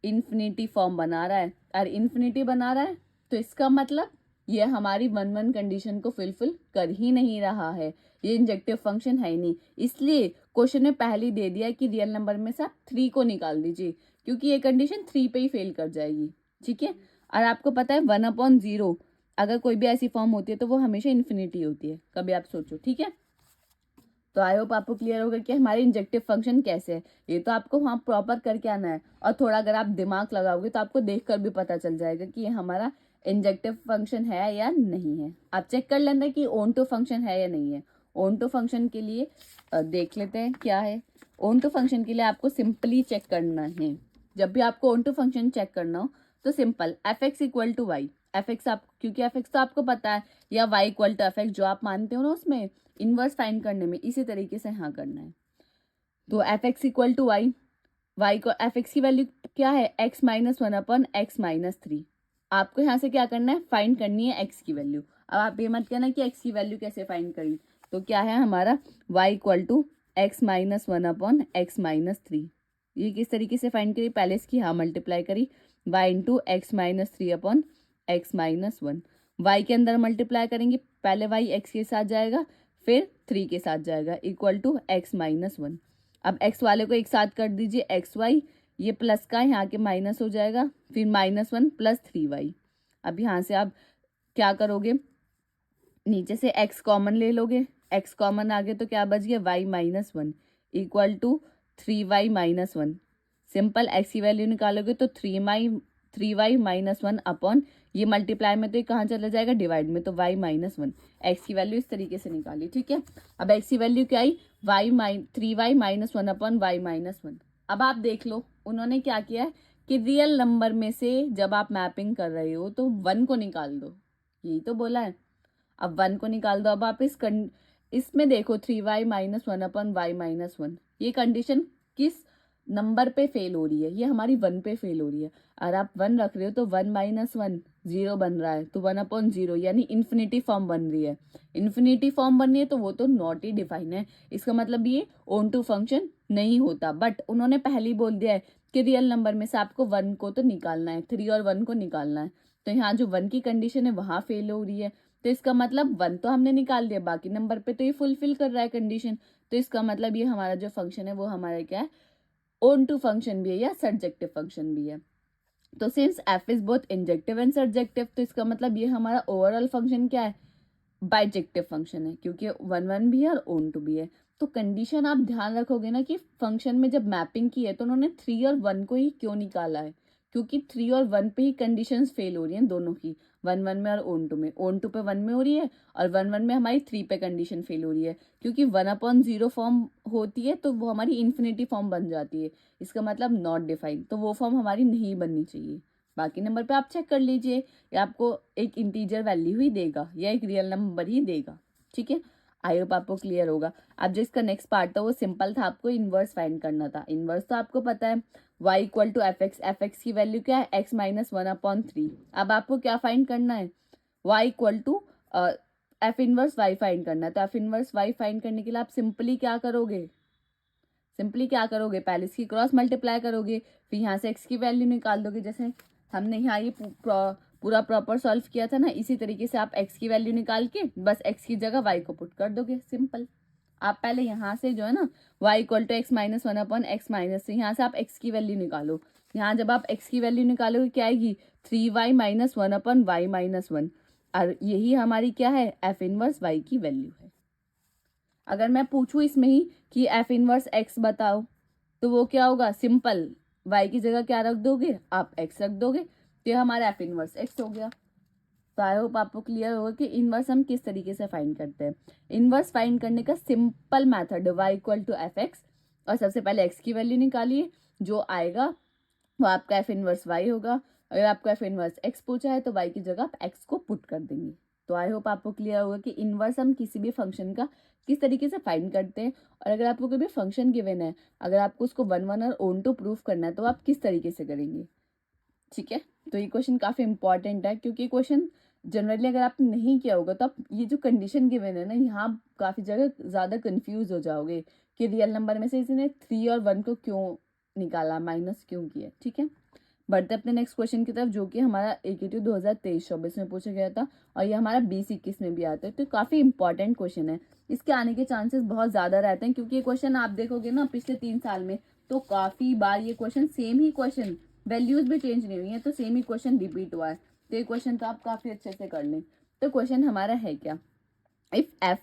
इन्फिनिटी फॉर्म बना रहा है, और इन्फिनिटी बना रहा है तो इसका मतलब ये हमारी 1 1 कंडीशन को फुलफिल कर ही नहीं रहा है। ये इंजेक्टिव फंक्शन है ही नहीं, इसलिए क्वेश्चन में पहले ही दे दिया कि रियल नंबर में से आप 3 को निकाल दीजिए, क्योंकि ये कंडीशन 3 पे ही फेल कर जाएगी। ठीक है, और आपको पता है 1/0 अगर कोई भी ऐसी फॉर्म होती है तो वो हमेशा इन्फिनिटी होती है, कभी आप सोचो। ठीक है, तो आई होप आपको क्लियर होगा कि हमारे इंजेक्टिव फंक्शन कैसे है। ये तो आपको वहाँ प्रॉपर करके आना है, और थोड़ा अगर आप दिमाग लगाओगे तो आपको देखकर भी पता चल जाएगा कि ये हमारा इंजेक्टिव फंक्शन है या नहीं है। आप चेक कर लेना कि ओन टू फंक्शन है या नहीं है। ओन टू फंक्शन के लिए देख लेते हैं क्या है। ओन टू फंक्शन के लिए आपको सिंपली चेक करना है, जब भी आपको ओन टू फंक्शन चेक करना हो तो simple f x equal to y, f x आप, क्योंकि एफ एक्स तो आपको पता है, या y equal to F x जो आप मानते हो ना उसमें इनवर्स फाइंड करने में, इसी तरीके से यहाँ करना है। तो f x equal to y, y को एफ एक्स की वैल्यू क्या है, x minus one upon x minus three. आपको यहाँ से क्या करना है, फाइंड करनी है एक्स की वैल्यू। अब आप ये मत कहना कि एक्स की वैल्यू कैसे फाइंड करी, तो क्या है हमारा y equal to x minus one upon x minus three. ये किस तरीके से फाइंड करी, पहले इसकी यहाँ मल्टीप्लाई करी, y into x minus three upon x minus one. Y के अंदर मल्टीप्लाई करेंगे, पहले वाई एक्स के साथ जाएगा फिर थ्री के साथ जाएगा, equal to x minus one. अब एक्स वाले को एक साथ कर दीजिए, एक्स वाई, ये प्लस का यहाँ के माइनस हो जाएगा, फिर minus one plus three y. अब यहाँ से आप क्या करोगे, नीचे से x कॉमन ले लोगे, x कॉमन आ गए तो क्या बच गया, y minus one equal to three y minus one. Simple x की वैल्यू निकालोगे तो three y minus one upon, ये मल्टीप्लाई में तो ये कहाँ चला जाएगा, डिवाइड में, तो y माइनस वन। एक्स की वैल्यू इस तरीके से निकाली, ठीक है। अब x की वैल्यू क्या आई, three y minus one upon y minus one. अब आप देख लो उन्होंने क्या किया है कि रियल नंबर में से जब आप मैपिंग कर रहे हो तो वन को निकाल दो, यही तो बोला है। अब वन को निकाल दो। अब आप इसमें देखो three y minus one upon y minus one, ये कंडीशन किस नंबर पे फेल हो रही है, ये हमारी वन पे फेल हो रही है। अगर आप वन रख रहे हो तो वन माइनस वन जीरो बन रहा है, तो वन अपॉन जीरो, यानी इन्फिनिटी फॉर्म बन रही है। इन्फिनिटी फॉर्म बन रही है तो वो तो नॉट ही डिफाइन है, इसका मतलब ये ऑन टू फंक्शन नहीं होता। बट उन्होंने पहले ही बोल दिया है कि रियल नंबर में से आपको वन को तो निकालना है, थ्री और वन को निकालना है। तो यहाँ जो वन की कंडीशन है वहाँ फेल हो रही है, तो इसका मतलब वन तो हमने निकाल दिया, बाकी नंबर पे तो ये फुलफिल कर रहा है कंडीशन। तो इसका मतलब ये हमारा जो फंक्शन है वो हमारा क्या है, ऑन टू फंक्शन भी है या सब्जेक्टिव फंक्शन भी है। तो since F is both injective and subjective, तो इसका मतलब ये हमारा ओवरऑल फंक्शन क्या है, बाइजेक्टिव फंक्शन है, क्योंकि वन वन भी है और ऑन टू भी है। तो कंडीशन आप ध्यान रखोगे ना कि फंक्शन में जब मैपिंग की है तो उन्होंने थ्री और वन को ही क्यों निकाला है, क्योंकि थ्री और वन पे ही कंडीशंस फेल हो रही हैं दोनों की, वन वन में और ऑन टू में। ऑन टू पे वन में हो रही है और वन वन में हमारी थ्री पे कंडीशन फेल हो रही है, क्योंकि वन अपॉन जीरो फॉर्म होती है तो वो हमारी इन्फिनिटी फॉर्म बन जाती है, इसका मतलब नॉट डिफाइंड, तो वो फॉर्म हमारी नहीं बननी चाहिए। बाकी नंबर पे आप चेक कर लीजिए, या आपको एक इंटीजर वैल्यू ही देगा या एक रियल नंबर ही देगा, ठीक है। आई होप आपको क्लियर होगा। अब जो इसका नेक्स्ट पार्ट था वो सिंपल था, आपको इनवर्स फाइंड करना था। इनवर्स तो आपको पता है y equal to F x की वैल्यू क्या है, x minus one upon three. अब आपको क्या फाइंड करना है, y equal to f inverse y find करना है। तो एफ इनवर्स y फाइंड करने के लिए आप सिंपली क्या करोगे, पहले इसकी क्रॉस मल्टीप्लाई करोगे, फिर यहाँ से x की वैल्यू निकाल दोगे। जैसे हमने यहाँ ये पूरा प्रॉपर सॉल्व किया था ना, इसी तरीके से आप x की वैल्यू निकाल के बस x की जगह y को पुट कर दोगे, सिंपल। आप पहले यहाँ से जो है ना y equal to x minus one upon x minus three, यहाँ से आप x की वैल्यू निकालो। यहाँ जब आप x की वैल्यू निकालोगे क्या आएगी, three y minus one upon y minus one, और यही हमारी क्या है, एफ इनवर्स y की वैल्यू है। अगर मैं पूछूं इसमें ही कि एफ इनवर्स x बताओ, तो वो क्या होगा, सिंपल y की जगह क्या रख दोगे, आप x रख दोगे, तो हमारा एफ इनवर्स x हो गया। तो आई होप आपको क्लियर होगा कि इनवर्स हम किस तरीके से फाइंड करते हैं। इनवर्स फाइंड करने का सिंपल मेथड है y equal to F x, और सबसे पहले x की वैल्यू निकालिए, जो आएगा वो आपका एफ इनवर्स y होगा। अगर आपको एफ इनवर्स x पूछा है तो y की जगह आप x को पुट कर देंगे। तो आई होप आपको क्लियर होगा कि इनवर्स हम किसी भी फंक्शन का किस तरीके से फाइंड करते हैं, और अगर आपको कोई भी फंक्शन गिवन है, अगर आपको उसको वन वन और ऑन टू प्रूफ करना है तो आप किस तरीके से करेंगे, ठीक है। तो ये क्वेश्चन काफ़ी इंपॉर्टेंट है, क्योंकि क्वेश्चन जनरली अगर आपने नहीं किया होगा तो आप ये जो कंडीशन गिवन है ना, यहाँ काफ़ी जगह ज़्यादा कंफ्यूज हो जाओगे कि रियल नंबर में से इसने थ्री और वन को क्यों निकाला, माइनस क्यों किया, ठीक है। बढ़ते अपने नेक्स्ट क्वेश्चन की तरफ, जो कि हमारा AKT 2023-24 में पूछा गया था, और ये हमारा 20-21 में भी आता है। तो काफ़ी इंपॉर्टेंट क्वेश्चन है, इसके आने के चांसेस बहुत ज़्यादा रहते हैं, क्योंकि ये क्वेश्चन आप देखोगे ना पिछले 3 साल में तो काफ़ी बार ये क्वेश्चन सेम ही क्वेश्चन, वैल्यूज भी चेंज नहीं हुई है, तो सेम ही क्वेश्चन रिपीट हुआ है। तो ये क्वेश्चन तो आप काफ़ी अच्छे से कर लें। तो क्वेश्चन हमारा है क्या, if f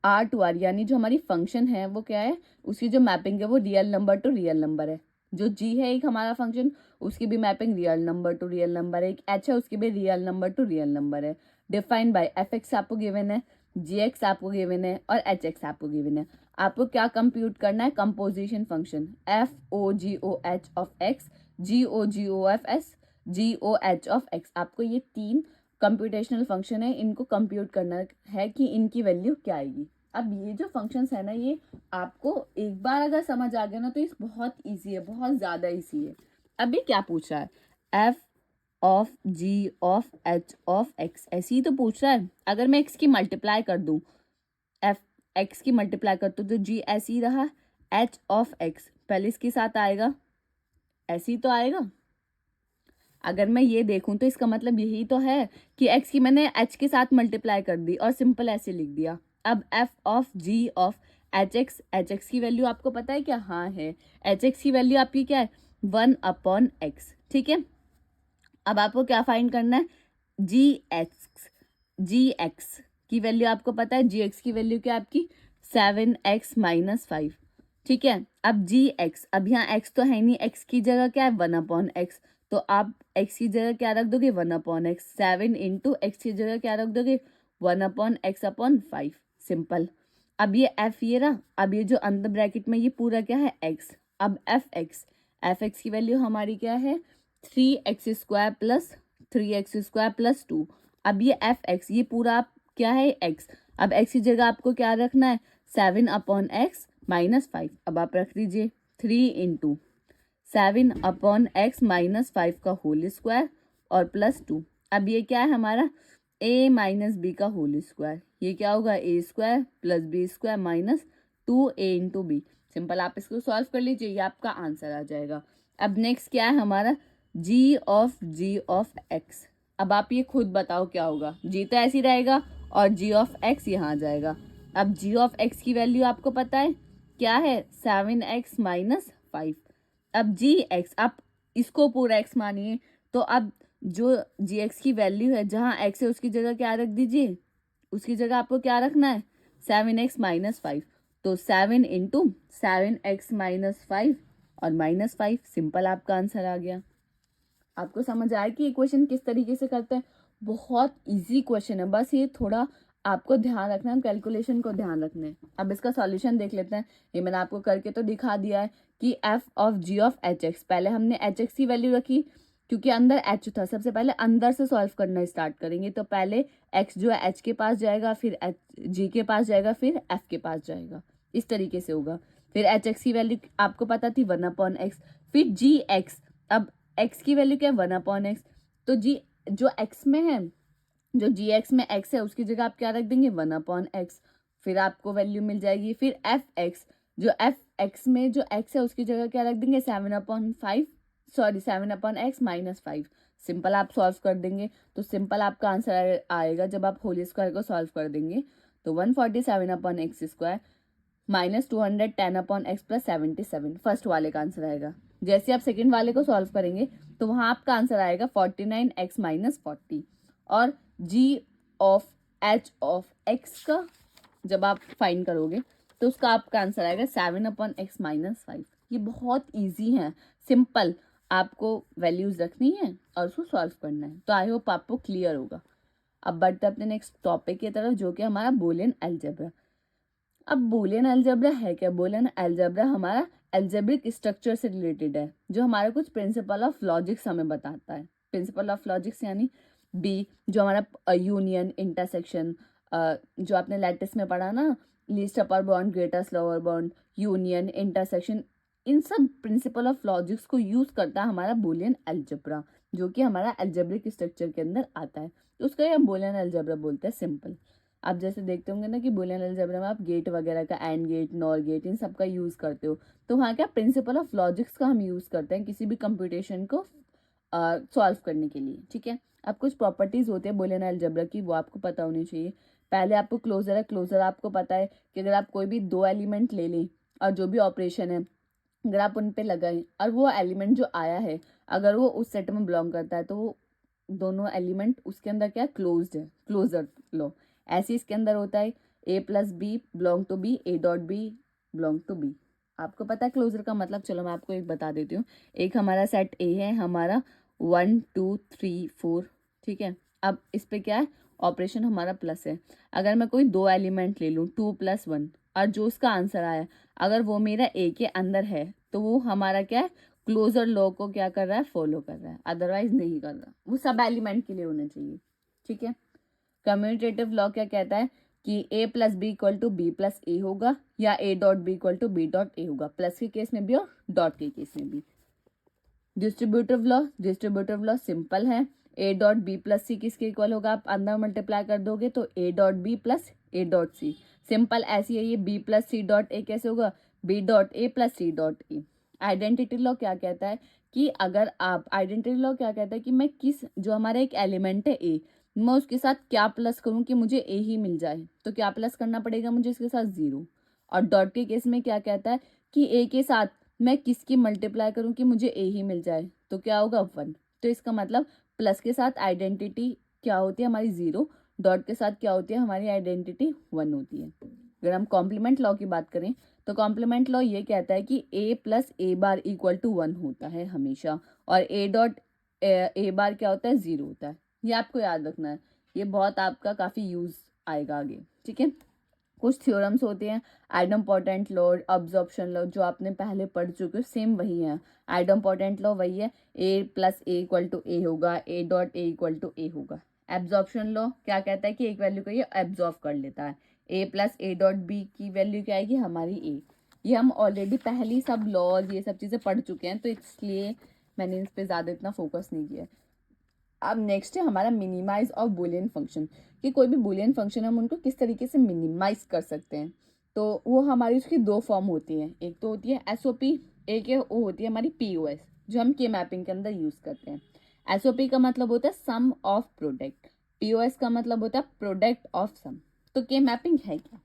R to R, यानी जो हमारी फंक्शन है वो क्या है, उसकी जो मैपिंग है वो real number to real number है। जो जी है एक हमारा फंक्शन, उसकी भी mapping real number to real number है। एक एच है, उसकी भी real number to real number है। डिफाइंड बाय एफ एक्स आपको गिवन है, जी एक्स आपको गिवन है, और एच एक्स आपको गिवन है। आपको क्या कंप्यूट करना है, composition function, f o g o h of x, g o g o f s, GOH of x। आपको ये 3 कंप्यूटेशनल फंक्शन है, इनको कंप्यूट करना है कि इनकी वैल्यू क्या आएगी। अब ये जो फंक्शंस है ना, ये आपको एक बार अगर समझ आ गया ना तो ये बहुत ईजी है, बहुत ज़्यादा ईजी है। अभी क्या पूछ रहा है, f of g of h of x, ऐसे ही तो पूछ रहा है। अगर मैं x की मल्टीप्लाई कर दूँ, x की मल्टीप्लाई कर दूँ तो g ऐसे ही रहा, h ऑफ x पहले इसके साथ आएगा, ऐसे ही तो आएगा। अगर मैं ये देखूं तो इसका मतलब यही तो है कि x की मैंने h के साथ मल्टीप्लाई कर दी और सिंपल ऐसे लिख दिया। अब f of g of hx की वैल्यू आपको पता है क्या? हाँ है, hx की वैल्यू आपकी क्या है? 1/x। ठीक है, अब आपको क्या फाइंड करना है? gx की वैल्यू आपको पता है, gx की वैल्यू क्या है आपकी? 7x - 5। ठीक है, अब gx, अब यहाँ x तो है नहीं, x की जगह क्या है? 1/x। तो आप x की जगह क्या रख दोगे? 1/x। 7 इंटू x की जगह क्या रख दोगे? 1/x/5। सिंपल। अब ये f ये रहा, अब ये जो अंदर ब्रैकेट में ये पूरा क्या है? x। अब fx की वैल्यू हमारी क्या है? 3x² plus 3x² plus 2। अब ये fx ये पूरा आप क्या है? x। अब x की जगह आपको क्या रखना है? 7/x - 5। अब आप रख दीजिए 3 इंटू 7/x - 5 का होल स्क्वायर और प्लस 2। अब ये क्या है हमारा? a - b का होल स्क्वायर। ये क्या होगा? a² plus b² minus 2a into b. Simple, आप इसको सॉल्व कर लीजिए, ये आपका आंसर आ जाएगा। अब नेक्स्ट क्या है हमारा? g of x। अब आप ये खुद बताओ क्या होगा? g तो ऐसे ही रहेगा और g ऑफ x यहाँ आ जाएगा। अब g ऑफ x की वैल्यू आपको पता है क्या है? 7x - 5। अब gx, आप इसको पूरा x मानिए, तो अब जो gx की वैल्यू है, जहाँ x है उसकी जगह क्या रख दीजिए? उसकी जगह आपको क्या रखना है? 7x - 5। तो 7 इंटू 7x - 5 और -5। सिंपल, आपका आंसर आ गया। आपको समझ आया कि ये क्वेश्चन किस तरीके से करते हैं? बहुत इजी क्वेश्चन है, बस ये थोड़ा आपको ध्यान रखना है, कैलकुलेशन को ध्यान रखना है। अब इसका सॉल्यूशन देख लेते हैं। ये मैंने आपको करके तो दिखा दिया है कि f of g of hx, पहले हमने hx की वैल्यू रखी क्योंकि अंदर h था। सबसे पहले अंदर से सॉल्व करना स्टार्ट करेंगे, तो पहले x जो है h के पास जाएगा, फिर g के पास जाएगा, फिर f के पास जाएगा। इस तरीके से होगा। फिर hx की वैल्यू आपको पता थी 1/x, फिर gx। अब x की वैल्यू क्या है? 1/x। तो g जो x में है, जो gx में x है उसकी जगह आप क्या रख देंगे? 1/x। फिर आपको वैल्यू मिल जाएगी। फिर fx, जो fx में जो x है उसकी जगह क्या रख देंगे? 7/5, सॉरी 7/x - 5। सिंपल, आप सॉल्व कर देंगे तो सिंपल आपका आंसर आएगा। जब आप होल स्क्वायर को सॉल्व कर देंगे तो 147/x² minus 210/x plus 77 first वाले का आंसर आएगा। जैसे आप सेकंड वाले को सॉल्व करेंगे तो वहां आपका आंसर आएगा 49x - 40। और g of h of x का जब आप फाइंड करोगे तो उसका आपका आंसर आएगा 7/x - 5। ये बहुत इजी है, सिंपल। आपको वैल्यूज रखनी है और उसको सॉल्व करना है। तो आई होप आपको क्लियर होगा। अब बढ़ते अपने नेक्स्ट टॉपिक की तरफ, जो कि हमारा बूलियन अलजेब्रा। अब बूलियन अलजेब्रा है क्या? बूलियन अलजेब्रा हमारा अलजेब्रिक स्ट्रक्चर से रिलेटेड है, जो हमारा कुछ प्रिंसिपल ऑफ लॉजिक्स हमें बताता है। प्रिंसिपल ऑफ लॉजिक्स यानी बी, जो हमारा यूनियन, इंटरसेक्शन, जो आपने लैटिस में पढ़ा ना, least upper bound, greatest lower bound, union, intersection, इन सब प्रिंसिपल ऑफ लॉजिक्स को यूज करता है हमारा बूलियन अलजेब्रा, जो कि हमारा अलजेब्रिक स्ट्रक्चर के अंदर आता है। तो उसको हम बूलियन अलजेब्रा बोलते हैं, सिंपल। आप जैसे देखते होंगे ना कि बूलियन अलजेब्रा में आप गेट वगैरह का, एंड गेट, नॉर गेट, इन सब का यूज करते हो। तो वहाँ क्या प्रिंसिपल ऑफ लॉजिक्स का हम यूज करते हैं किसी भी कंप्यूटेशन को सॉल्व करने के लिए। ठीक है, अब कुछ प्रॉपर्टीज होते हैं बूलियन अलजेब्रा की, वो आपको पता होनी चाहिए। पहले आपको क्लोजर है। क्लोजर आपको पता है कि अगर आप कोई भी दो एलिमेंट ले लें और जो भी ऑपरेशन है अगर आप उन पे लगाएं और वो एलिमेंट जो आया है अगर वो उस सेट में बिलोंग करता है तो वो दोनों एलिमेंट उसके अंदर क्या क्लोज्ड है, क्लोजर लो। ऐसे इसके अंदर होता है a plus b belong to b, a dot b belong to b. आपको पता है क्लोजर का मतलब? चलो मैं आपको एक बता देती हूँ। एक हमारा सेट ए है, हमारा 1 2 3 4। ठीक है, अब इस पे क्या है? ऑपरेशन हमारा प्लस है। अगर मैं कोई दो एलिमेंट ले लूँ 2 + 1 और जो उसका आंसर आया अगर वो मेरा ए के अंदर है तो वो हमारा क्या है? क्लोजर लॉ को क्या कर रहा है, फॉलो कर रहा है, अदरवाइज नहीं कर रहा। वो सब एलिमेंट के लिए होना चाहिए, ठीक है। कम्यूटेटिव लॉ क्या कहता है कि a plus b equal to b plus a होगा, या a dot b equal to b dot a होगा, प्लस के केस में भी और डॉट के केस में भी। डिस्ट्रीब्यूटिव लॉ सिंपल है, a डॉट बी प्लस सी किसके इक्वल होगा, आप अंदर मल्टीप्लाई कर दोगे तो a dot b plus a dot c. Simple ऐसी है ये, b plus c dot a कैसे होगा, b dot a plus c dot a. Identity law क्या कहता है कि अगर आप, आइडेंटिटी लॉ क्या कहता है कि मैं किस, जो हमारा एक एलिमेंट है ए, मैं उसके साथ क्या प्लस करूं कि मुझे ए ही मिल जाए, तो क्या प्लस करना पड़ेगा मुझे इसके साथ, 0। और डॉट के केस में क्या कहता है कि ए के साथ मैं किसकी मल्टीप्लाई करूं कि मुझे ए ही मिल जाए, तो क्या होगा, 1। तो इसका मतलब प्लस के साथ आइडेंटिटी क्या होती है हमारी, 0, डॉट के साथ क्या होती है हमारी आइडेंटिटी, 1 होती है। अगर हम कॉम्प्लीमेंट लॉ की बात करें तो कॉम्प्लीमेंट लॉ ये कहता है कि a plus a bar equal to 1 होता है हमेशा, और a डॉट ए बार क्या होता है, 0 होता है। ये आपको याद रखना है, ये बहुत आपका काफ़ी यूज आएगा आगे, ठीक है। कुछ थ्योरम्स होते हैं, आइडम्पोर्टेंट लॉ, अब्जॉर्प्शन लॉ, जो आपने पहले पढ़ चुके हो, सेम वही है। आइडम्पोर्टेंट लॉ वही है, a plus a equal to a होगा, a dot a equal to a होगा। एब्जॉर्प्शन लॉ क्या कहता है कि एक वैल्यू को ये एब्जॉर्ब कर लेता है, a plus a dot b की वैल्यू क्या आएगी हमारी a। ये हम ऑलरेडी पहली सब लॉज ये सब चीज़ें पढ़ चुके हैं, तो इसलिए मैंने इस पर ज़्यादा इतना फोकस नहीं किया। अब नेक्स्ट है हमारा मिनिमाइज और बुलियन फंक्शन, कि कोई भी बुलियन फंक्शन हम उनको किस तरीके से मिनिमाइज कर सकते हैं। तो वो हमारी उसकी 2 फॉर्म होती हैं, एक तो होती है एसओपी, एक है वो होती है हमारी पीओएस, जो हम के मैपिंग के अंदर यूज करते हैं। एसओपी का मतलब होता है सम ऑफ प्रोडक्ट, पीओएस का मतलब होता है प्रोडक्ट ऑफ सम। तो के मैपिंग है क्या,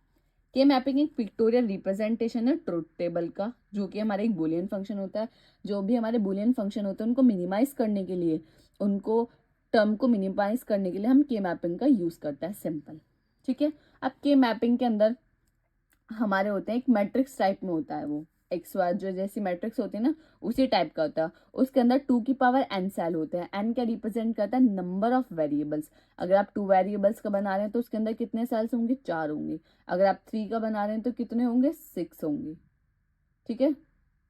के मैपिंग एक पिक्टोरियल रिप्रेजेंटेशन है ट्रुथ टेबल का, जो कि हमारा एक बुलियन फंक्शन होता है। जो भी हमारे बुलियन फंक्शन होते हैं उनको मिनिमाइज करने के लिए, उनको टर्म को मिनिमाइज करने के लिए हम के मैपिंग का यूज करते हैं, सिंपल, ठीक है। अब के मैपिंग के अंदर हमारे होते हैं, एक मैट्रिक्स टाइप में होता है वो, एक्स वाई जो जैसी मैट्रिक्स होती है ना, उसी टाइप का होता है। उसके अंदर 2 की पावर n सेल होते हैं, n क्या रिप्रेजेंट करता है, नंबर ऑफ वेरिएबल्स। अगर आप 2 वेरिएबल्स का बना रहे हैं तो उसके अंदर कितने सेल्स होंगे, 4 होंगे। अगर आप 3 का बना रहे हैं तो कितने होंगे, 6 होंगे, ठीक है।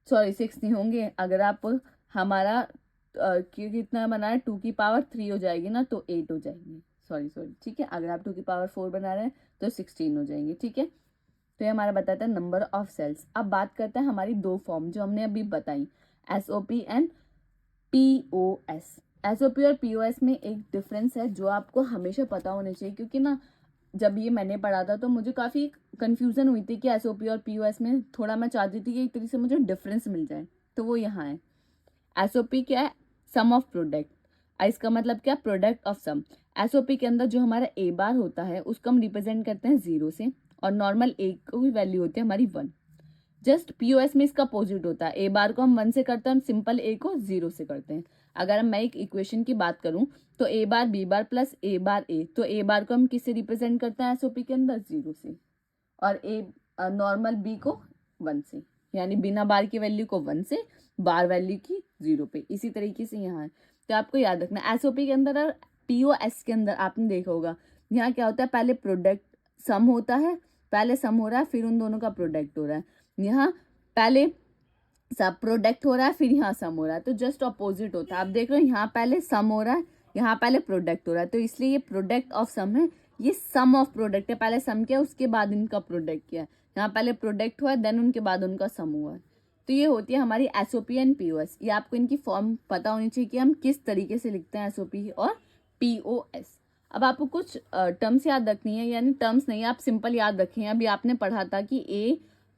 सॉरी 6 नहीं होंगे, अगर आप हमारा कितना बना रहे हैं, 2 की पावर 3 हो जाएगी ना तो 8 हो जाएंगे, सॉरी, ठीक है। अगर आप 2 की पावर 4 बना रहे हैं तो 16 हो जाएंगे, ठीक है। तो ये हमारा बताता है नंबर ऑफ सेल्स। अब बात करते हैं हमारी 2 फॉर्म जो हमने अभी बताई, एसओपी एंड पीओएस। एसओपी और पीओएस में एक डिफरेंस है जो आपको हमेशा पता होना चाहिए, क्योंकि ना जब ये मैंने पढ़ा था तो मुझे काफ़ी कंफ्यूजन हुई थी कि एसओपी और पीओएस में, थोड़ा मैं चाहती थी कि एक तरीके से मुझे डिफरेंस मिल जाए, तो वो यहाँ है। एसओपी क्या है, सम ऑफ प्रोडक्ट, इसका मतलब क्या, प्रोडक्ट ऑफ सम। एसओपी के अंदर जो हमारा ए बार होता है उसको हम रिप्रेजेंट करते हैं 0 से, और नॉर्मल ए की वैल्यू होती है हमारी 1। जस्ट पीओएस में इसका अपोजिट होता है, ए बार को हम 1 से करते हैं, हम सिंपल ए को 0 से करते हैं। अगर मैं एक इक्वेशन की बात करूं तो ए बार बी बार प्लस ए बार ए, तो ए बार को हम किससे रिप्रेजेंट करते हैं एसओपी के अंदर, 0 से, और ए नॉर्मल बी को 1 से, यानी बिना बार की वैल्यू को 1 से, बार वैल्यू की 0 पे। इसी तरीके से यहाँ है, तो आपको याद रखना एसओपी के अंदर और पीओएस के अंदर आपने देखा होगा, यहाँ क्या होता है, पहले प्रोडक्ट सम होता है, पहले सम हो रहा है फिर उन दोनों का प्रोडक्ट हो रहा है। यहाँ पहले सब प्रोडक्ट हो रहा है फिर यहाँ सम हो रहा है, तो जस्ट अपोजिट होता है। आप देख रहे हो यहाँ पहले सम हो रहा है, यहाँ पहले प्रोडक्ट हो रहा है, तो इसलिए ये प्रोडक्ट ऑफ सम है, ये सम ऑफ प्रोडक्ट है। पहले सम किया उसके बाद इनका प्रोडक्ट किया, यहाँ पहले प्रोडक्ट हुआ देन उनके बाद उनका सम हुआ है। तो ये होती है हमारी एसओपी एंड पीओएस। ये आपको इनकी फॉर्म पता होनी चाहिए कि हम किस तरीके से लिखते हैं एसओपी और पीओएस। अब आपको कुछ टर्म्स याद रखनी है, यानी टर्म्स नहीं, आप सिंपल याद रखें। अभी आपने पढ़ा था कि ए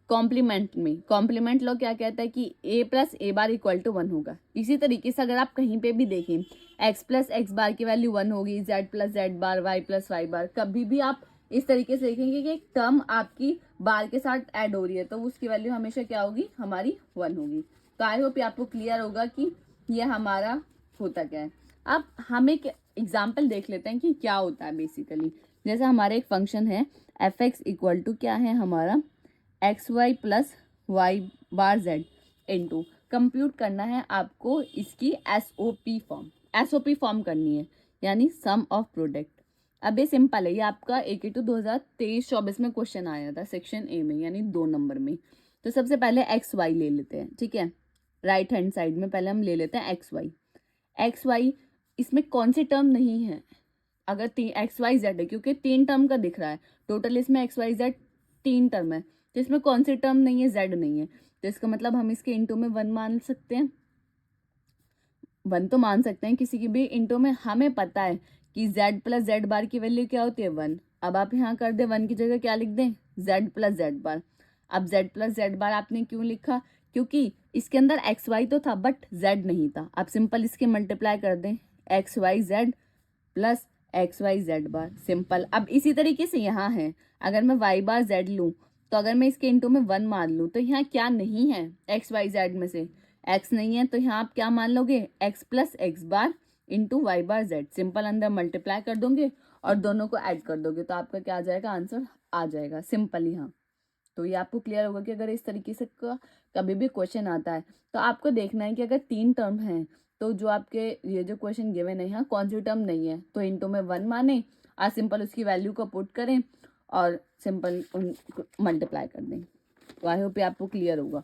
कॉम्प्लीमेंट में, कॉम्प्लीमेंट लॉ क्या कहता है कि a plus a bar equal to 1 होगा। इसी तरीके से अगर आप कहीं पे भी देखें, एक्स प्लस एक्स बार की वैल्यू 1 होगी, जेड प्लस जेड बार, वाई प्लस वाई बार, कभी भी आप इस तरीके से देखेंगे कि एक टर्म आपकी बार के साथ ऐड हो रही है तो उसकी वैल्यू हमेशा क्या होगी, हमारी 1 होगी। तो आई होप आपको क्लियर होगा कि ये हमारा होता क्या है। अब हम एक एग्जाम्पल देख लेते हैं कि क्या होता है बेसिकली। जैसे हमारा एक फंक्शन है एफ एक्स इक्वल टू क्या है हमारा, एक्स वाई प्लस वाई बार जेड इंटू, कंप्यूट करना है आपको इसकी एसओपी फॉर्म करनी है, यानी सम ऑफ प्रोडक्ट। अब ये सिंपल है, ये आपका AK2 2023-24 में क्वेश्चन आया था सेक्शन ए में, यानी 2 नंबर में। तो सबसे पहले एक्स वाई ले लेते हैं, ठीक है। राइट हैंड साइड में पहले हम ले लेते हैं एक्स वाई। एक्स वाई इसमें कौन सी टर्म नहीं है? अगर एक्स वाई जेड है, क्योंकि 3 टर्म का दिख रहा है टोटल, इसमें एक्स वाई जेड 3 टर्म है, तो इसमें कौन सी टर्म नहीं है? जेड नहीं है। तो इसका मतलब हम इसके इंटू में 1 मान सकते हैं, 1 तो मान सकते हैं किसी की भी इंटू में। हमें पता है कि z प्लस जेड बार की वैल्यू क्या होती है? 1। अब आप यहाँ कर दे 1 की जगह क्या लिख दें? z प्लस जेड बार। अब z प्लस जेड बार आपने क्यों लिखा? क्योंकि इसके अंदर एक्स वाई तो था बट z नहीं था। आप सिंपल इसके मल्टीप्लाई कर दें, x y z plus x y z bar, simple. अब इसी तरीके से यहाँ है, अगर मैं वाई बार जेड लूँ तो अगर मैं इसके इंटू में 1 मान लूँ तो यहाँ क्या नहीं है एक्स वाई जेड में से? एक्स नहीं है, तो यहाँ आप क्या मान लोगे? X plus x bar into Y बार जेड, सिंपल। अंदर मल्टीप्लाई कर दोगे और दोनों को ऐड कर दोगे तो आपका क्या आ जाएगा? आंसर आ जाएगा, सिंपल। यहाँ तो ये आपको क्लियर होगा कि अगर इस तरीके से कभी भी क्वेश्चन आता है तो आपको देखना है कि अगर 3 टर्म हैं तो जो आपके ये जो क्वेश्चन गिवन है यहाँ कौन सी टर्म नहीं है, तो इंटू में 1 माने और सिंपल उसकी वैल्यू को पुट करें और सिंपल मल्टीप्लाई कर दें। तो आई होप आपको क्लियर होगा।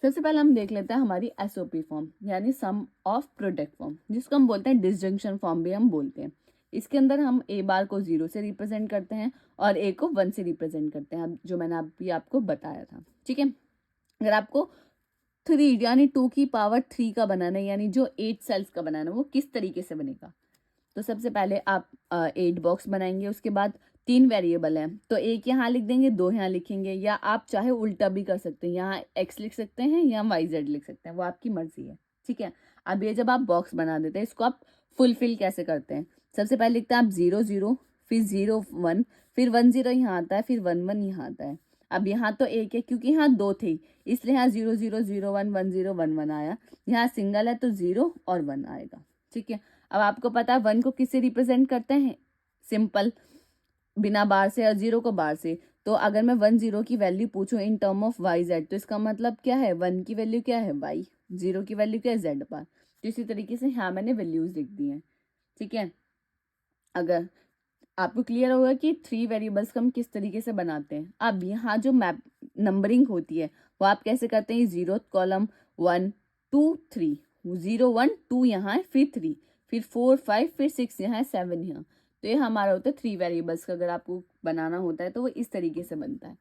सबसे पहले हम देख लेते हैं हमारी एसओपी फॉर्म, यानी सम ऑफ प्रोडक्ट फॉर्म, जिसको हम बोलते हैं डिसजंक्शन फॉर्म भी हम बोलते हैं। इसके अंदर हम ए बार को 0 से रिप्रेजेंट करते हैं और ए को 1 से रिप्रेजेंट करते हैं, अब जो मैंने अभी आपको बताया था, ठीक है। अगर आपको 3 यानी 2 की पावर 3 का बनाना है, यानी जो 8 सेल्स का बनाना है, वो किस तरीके से बनेगा? तो सबसे पहले आप 8 बॉक्स बनाएंगे, उसके बाद 3 वेरिएबल हैं तो एक यहाँ लिख देंगे, 2 यहाँ लिखेंगे, या आप चाहे उल्टा भी कर सकते हैं, यहाँ x लिख सकते हैं या yz लिख सकते हैं, वो आपकी मर्जी है, ठीक है। अब ये जब आप बॉक्स बना देते हैं, इसको आप फुलफिल कैसे करते हैं? सबसे पहले लिखते हैं आप 0 0, फिर 0 1, फिर 1 0 यहाँ आता है, फिर 1 1 यहाँ आता है। अब यहाँ तो एक है क्योंकि यहाँ 2 थे, इसलिए यहाँ 0 0 0 1 1 0 1 1 आया। यहाँ सिंगल है तो 0 और 1 आएगा, ठीक है। अब आपको पता है 1 को किससे रिप्रेजेंट करते हैं? सिंपल, बिना बार से, और 0 को बार से। तो अगर मैं 1 0 की वैल्यू पूछूं in term of y z, तो इसका मतलब क्या है? 1 की वैल्यू क्या है? वाई, 0 की वैल्यू क्या है? जेड बार। तो इसी तरीके से यहाँ मैंने वैल्यूज लिख दी हैं, ठीक है। अगर आपको क्लियर होगा कि 3 वेरिएबल्स को हम किस तरीके से बनाते हैं। अब यहाँ जो मैप नंबरिंग होती है वो आप कैसे करते हैं? 0th कॉलम 1 2 3, 0 1 2 यहाँ है, फिर 3, फिर 4 5, फिर 6 यहाँ है, 7 यहाँ। तो ये हमारा होता है 3 वेरिएबल्स का अगर आपको बनाना होता है तो वो इस तरीके से बनता है।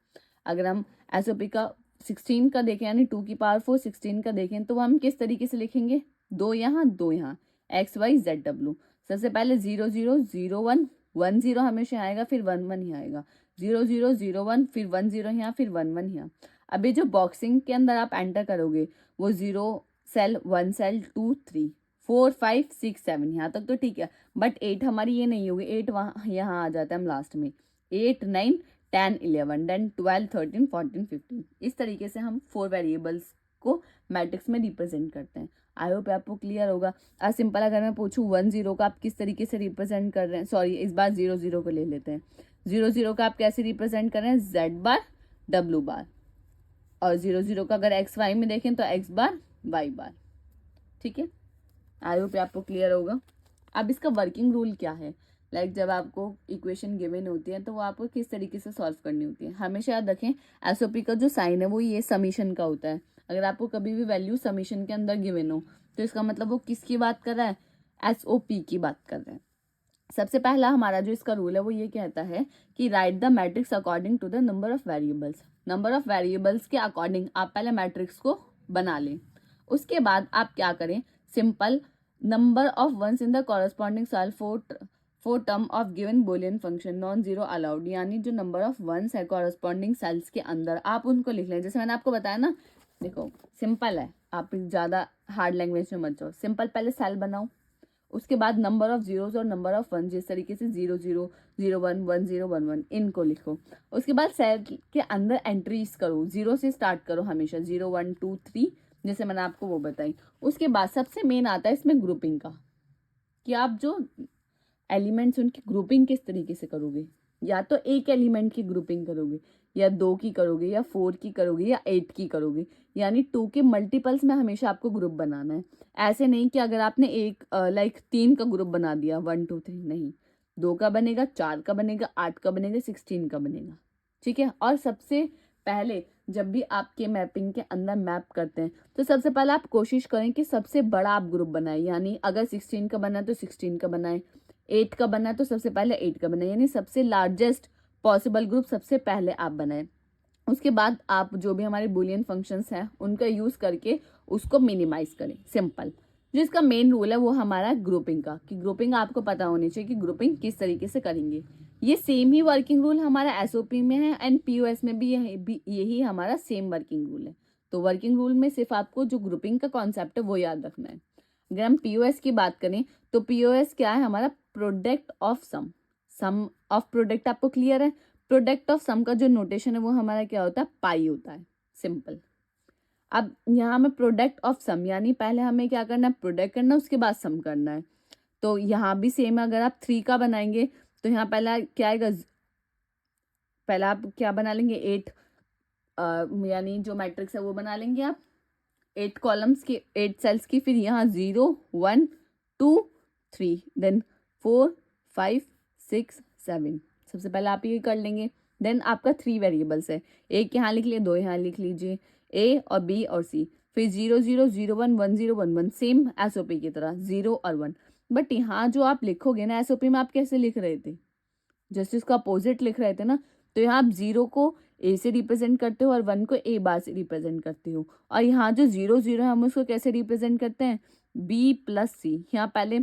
अगर हम एसओपी का 16 का देखें, यानी 2 की पावर 4 16 का देखें, तो हम किस तरीके से लिखेंगे? 2 यहाँ 2 यहाँ, एक्स वाई जेड डब्ल्यू। सबसे पहले 0 0 0 1 1 0 हमेशा आएगा, फिर 1 1 ही आएगा, 0 0 0 1, फिर 1 0 यहाँ, फिर 1 1 यहाँ। अभी जो बॉक्सिंग के अंदर आप एंटर करोगे वो 0 सेल 1 सेल 2 3 4 5 6 7 यहाँ तक तो ठीक है, बट 8 हमारी ये नहीं होगी, 8 वहाँ यहाँ आ जाता है हम लास्ट में, 8 9 10 11 देन 12 13 14 15। इस तरीके से हम 4 वेरिएबल्स को मैट्रिक्स में रिप्रेजेंट करते हैं। आई होप आपको क्लियर होगा। सिंपल अगर मैं पूछूं 1 0 का आप किस तरीके से रिप्रेजेंट कर रहे हैं, सॉरी इस बार 0 0 को ले लेते हैं। 0 0 का आप कैसे रिप्रेजेंट कर रहे हैं? जेड बार डब्ल्यू बार, और 0 0 का अगर एक्स वाई में देखें तो एक्स बार वाई बार, ठीक है। आई होप आपको क्लियर होगा। अब इसका वर्किंग रूल क्या है? लाइक जब आपको इक्वेशन गिवन होती है तो वो आपको किस तरीके से सॉल्व करनी होती है। हमेशा याद रखें एसओपी का जो साइन है वो ये समीशन का होता है। अगर आपको कभी भी वैल्यू समीशन के अंदर गिवन हो तो इसका मतलब वो किसकी बात कर रहा है? एसओपी की बात कर रहे हैं। सबसे पहला हमारा जो इसका रूल है वो ये कहता है कि right the matrix according to the number of variables. Number of variables के अकॉर्डिंग आप पहले मैट्रिक्स को बना लें। उसके बाद आप क्या करें? Simple, number of ones in the corresponding cell for term of given Boolean function non zero allowed, यानी जो नंबर ऑफ वंस है कॉरेस्पॉन्डिंग सेल्स के अंदर आप उनको लिख लें। जैसे मैंने आपको बताया ना, देखो सिंपल है, आप ज़्यादा हार्ड लैंग्वेज में मत जाओ। सिंपल पहले सेल बनाओ, उसके बाद नंबर ऑफ जीरोज और नंबर ऑफ वन, जिस तरीके से 0 0 0 1 1 0 1 1 इनको लिखो। उसके बाद सेल के अंदर एंट्रीज करो, 0 से स्टार्ट करो हमेशा, 0 1 2 3, जैसे मैंने आपको वो बताई। उसके बाद सबसे मेन आता है इसमें ग्रुपिंग का, कि आप जो एलिमेंट्स उनकी ग्रुपिंग किस तरीके से करोगे। या तो एक एलिमेंट की ग्रुपिंग करोगे, या 2 की करोगे, या 4 की करोगे, या 8 की करोगे, यानी 2 के मल्टीपल्स में हमेशा आपको ग्रुप बनाना है। ऐसे नहीं कि अगर आपने एक लाइक 3 का ग्रुप बना दिया 1 2 3, नहीं, 2 का बनेगा, 4 का बनेगा, 8 का बनेगा, 16 का बनेगा, ठीक है। और सबसे पहले जब भी आपके मैपिंग के अंदर मैप करते हैं तो सबसे पहले आप कोशिश करें कि सबसे बड़ा आप ग्रुप बनाए, यानी अगर 16 का बनना है तो 16 का बनाए, 8 का बनना है तो सबसे पहले 8 का बनाए, यानी सबसे लार्जेस्ट पॉसिबल ग्रुप सबसे पहले आप बनाए। उसके बाद आप जो भी हमारे बुलियन फंक्शंस हैं उनका यूज़ करके उसको मिनिमाइज करें, सिंपल। जो इसका मेन रूल है वो हमारा ग्रुपिंग का, कि ग्रुपिंग आपको पता होनी चाहिए कि ग्रुपिंग किस तरीके से करेंगे। ये सेम ही वर्किंग रूल हमारा एसओपी में है एंड पीओएस में भी यही हमारा सेम वर्किंग रूल है। तो वर्किंग रूल में सिर्फ आपको जो ग्रुपिंग का कॉन्सेप्ट है वो याद रखना है। अगर हम पीओएस की बात करें तो पीओएस क्या है, हमारा product of sum of product. आपको क्लियर है? प्रोडक्ट ऑफ सम का जो नोटेशन है वो हमारा क्या होता है, पाई होता है, सिंपल। अब यहाँ में प्रोडक्ट ऑफ सम, यानी पहले हमें क्या करना है, प्रोडक्ट करना है, उसके बाद सम करना है। तो यहाँ भी सेम है, अगर आप 3 का बनाएंगे तो यहाँ पहला क्या आएगा, पहला आप क्या बना लेंगे, 8, यानी जो मैट्रिक्स है वो बना लेंगे आप 8 कॉलम्स की, 8 सेल्स की, फिर यहाँ 0 1 2 3, देन 4 5 6 7, सबसे पहले आप ये कर लेंगे। देन आपका 3 वेरिएबल्स है, एक यहाँ लिख लिए, 2 यहाँ लिख लीजिए, ए और बी और सी, फिर 0 0 0 1 1 0 1 1, सेम एसओपी की तरह 0 और 1। बट यहाँ जो आप लिखोगे ना एसओपी में, आप कैसे लिख रहे थे, जस्ट इसका अपोजिट लिख रहे थे ना। तो यहाँ आप 0 को ए से रिप्रेजेंट करते हो और 1 को ए बार से रिप्रेजेंट करते हो। और यहाँ जो 0 0 है हम उसको कैसे रिप्रेजेंट करते हैं, बी प्लस सी। यहाँ पहले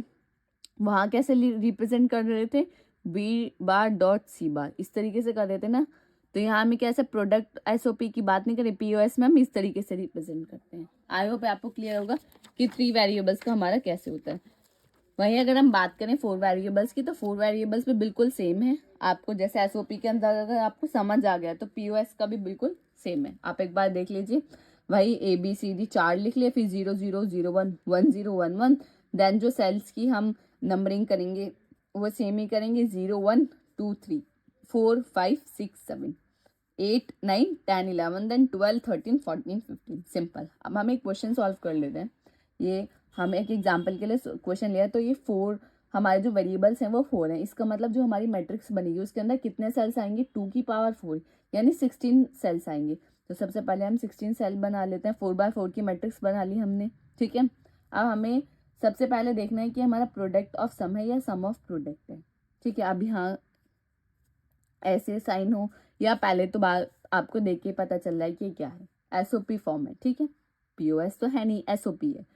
वहाँ कैसे रिप्रेजेंट कर रहे थे, बी बार डॉट सी बार, इस तरीके से कर रहे थे ना। तो यहाँ हमें कैसे प्रोडक्ट एसओपी की बात नहीं करें, पीओएस में हम इस तरीके से रिप्रेजेंट करते हैं। आई होप आपको क्लियर होगा कि 3 वेरिएबल्स का हमारा कैसे होता है। वहीं अगर हम बात करें 4 वेरिएबल्स की, तो 4 वेरिएबल्स भी बिल्कुल सेम है। आपको जैसे एसओपी के अंदर अगर आपको समझ आ गया तो पीओएस का भी बिल्कुल सेम है। आप एक बार देख लीजिए, वही ए बी सी डी 4 लिख लिए, फिर 0 0 0 1 1 0 1 1, देन जो सेल्स की हम नंबरिंग करेंगे वो सेम ही करेंगे, 0 1 2 3 4 5 6 7 8 9 10 11, देन 12 13 14 15, सिंपल। अब हम एक क्वेश्चन सॉल्व कर लेते हैं। ये हम एक एग्जाम्पल के लिए क्वेश्चन लिया, तो ये 4 हमारे जो वेरिएबल्स हैं वो 4 हैं। इसका मतलब जो हमारी मैट्रिक्स बनेगी उसके अंदर कितने सेल्स आएंगे, 2 की पावर 4, यानी 16 सेल्स आएंगे। तो सबसे पहले हम 16 सेल बना लेते हैं, 4x4 की मैट्रिक्स बना ली हमने, ठीक है। अब हमें सबसे पहले देखना है कि हमारा प्रोडक्ट ऑफ सम है या सम ऑफ प्रोडक्ट है, ठीक है। अब यहाँ ऐसे साइन हो या पहले तो बात आपको देख के पता चल रहा है कि क्या है, एसओपी फॉर्म है, ठीक है। पीओएस तो है नहीं, एसओपी है।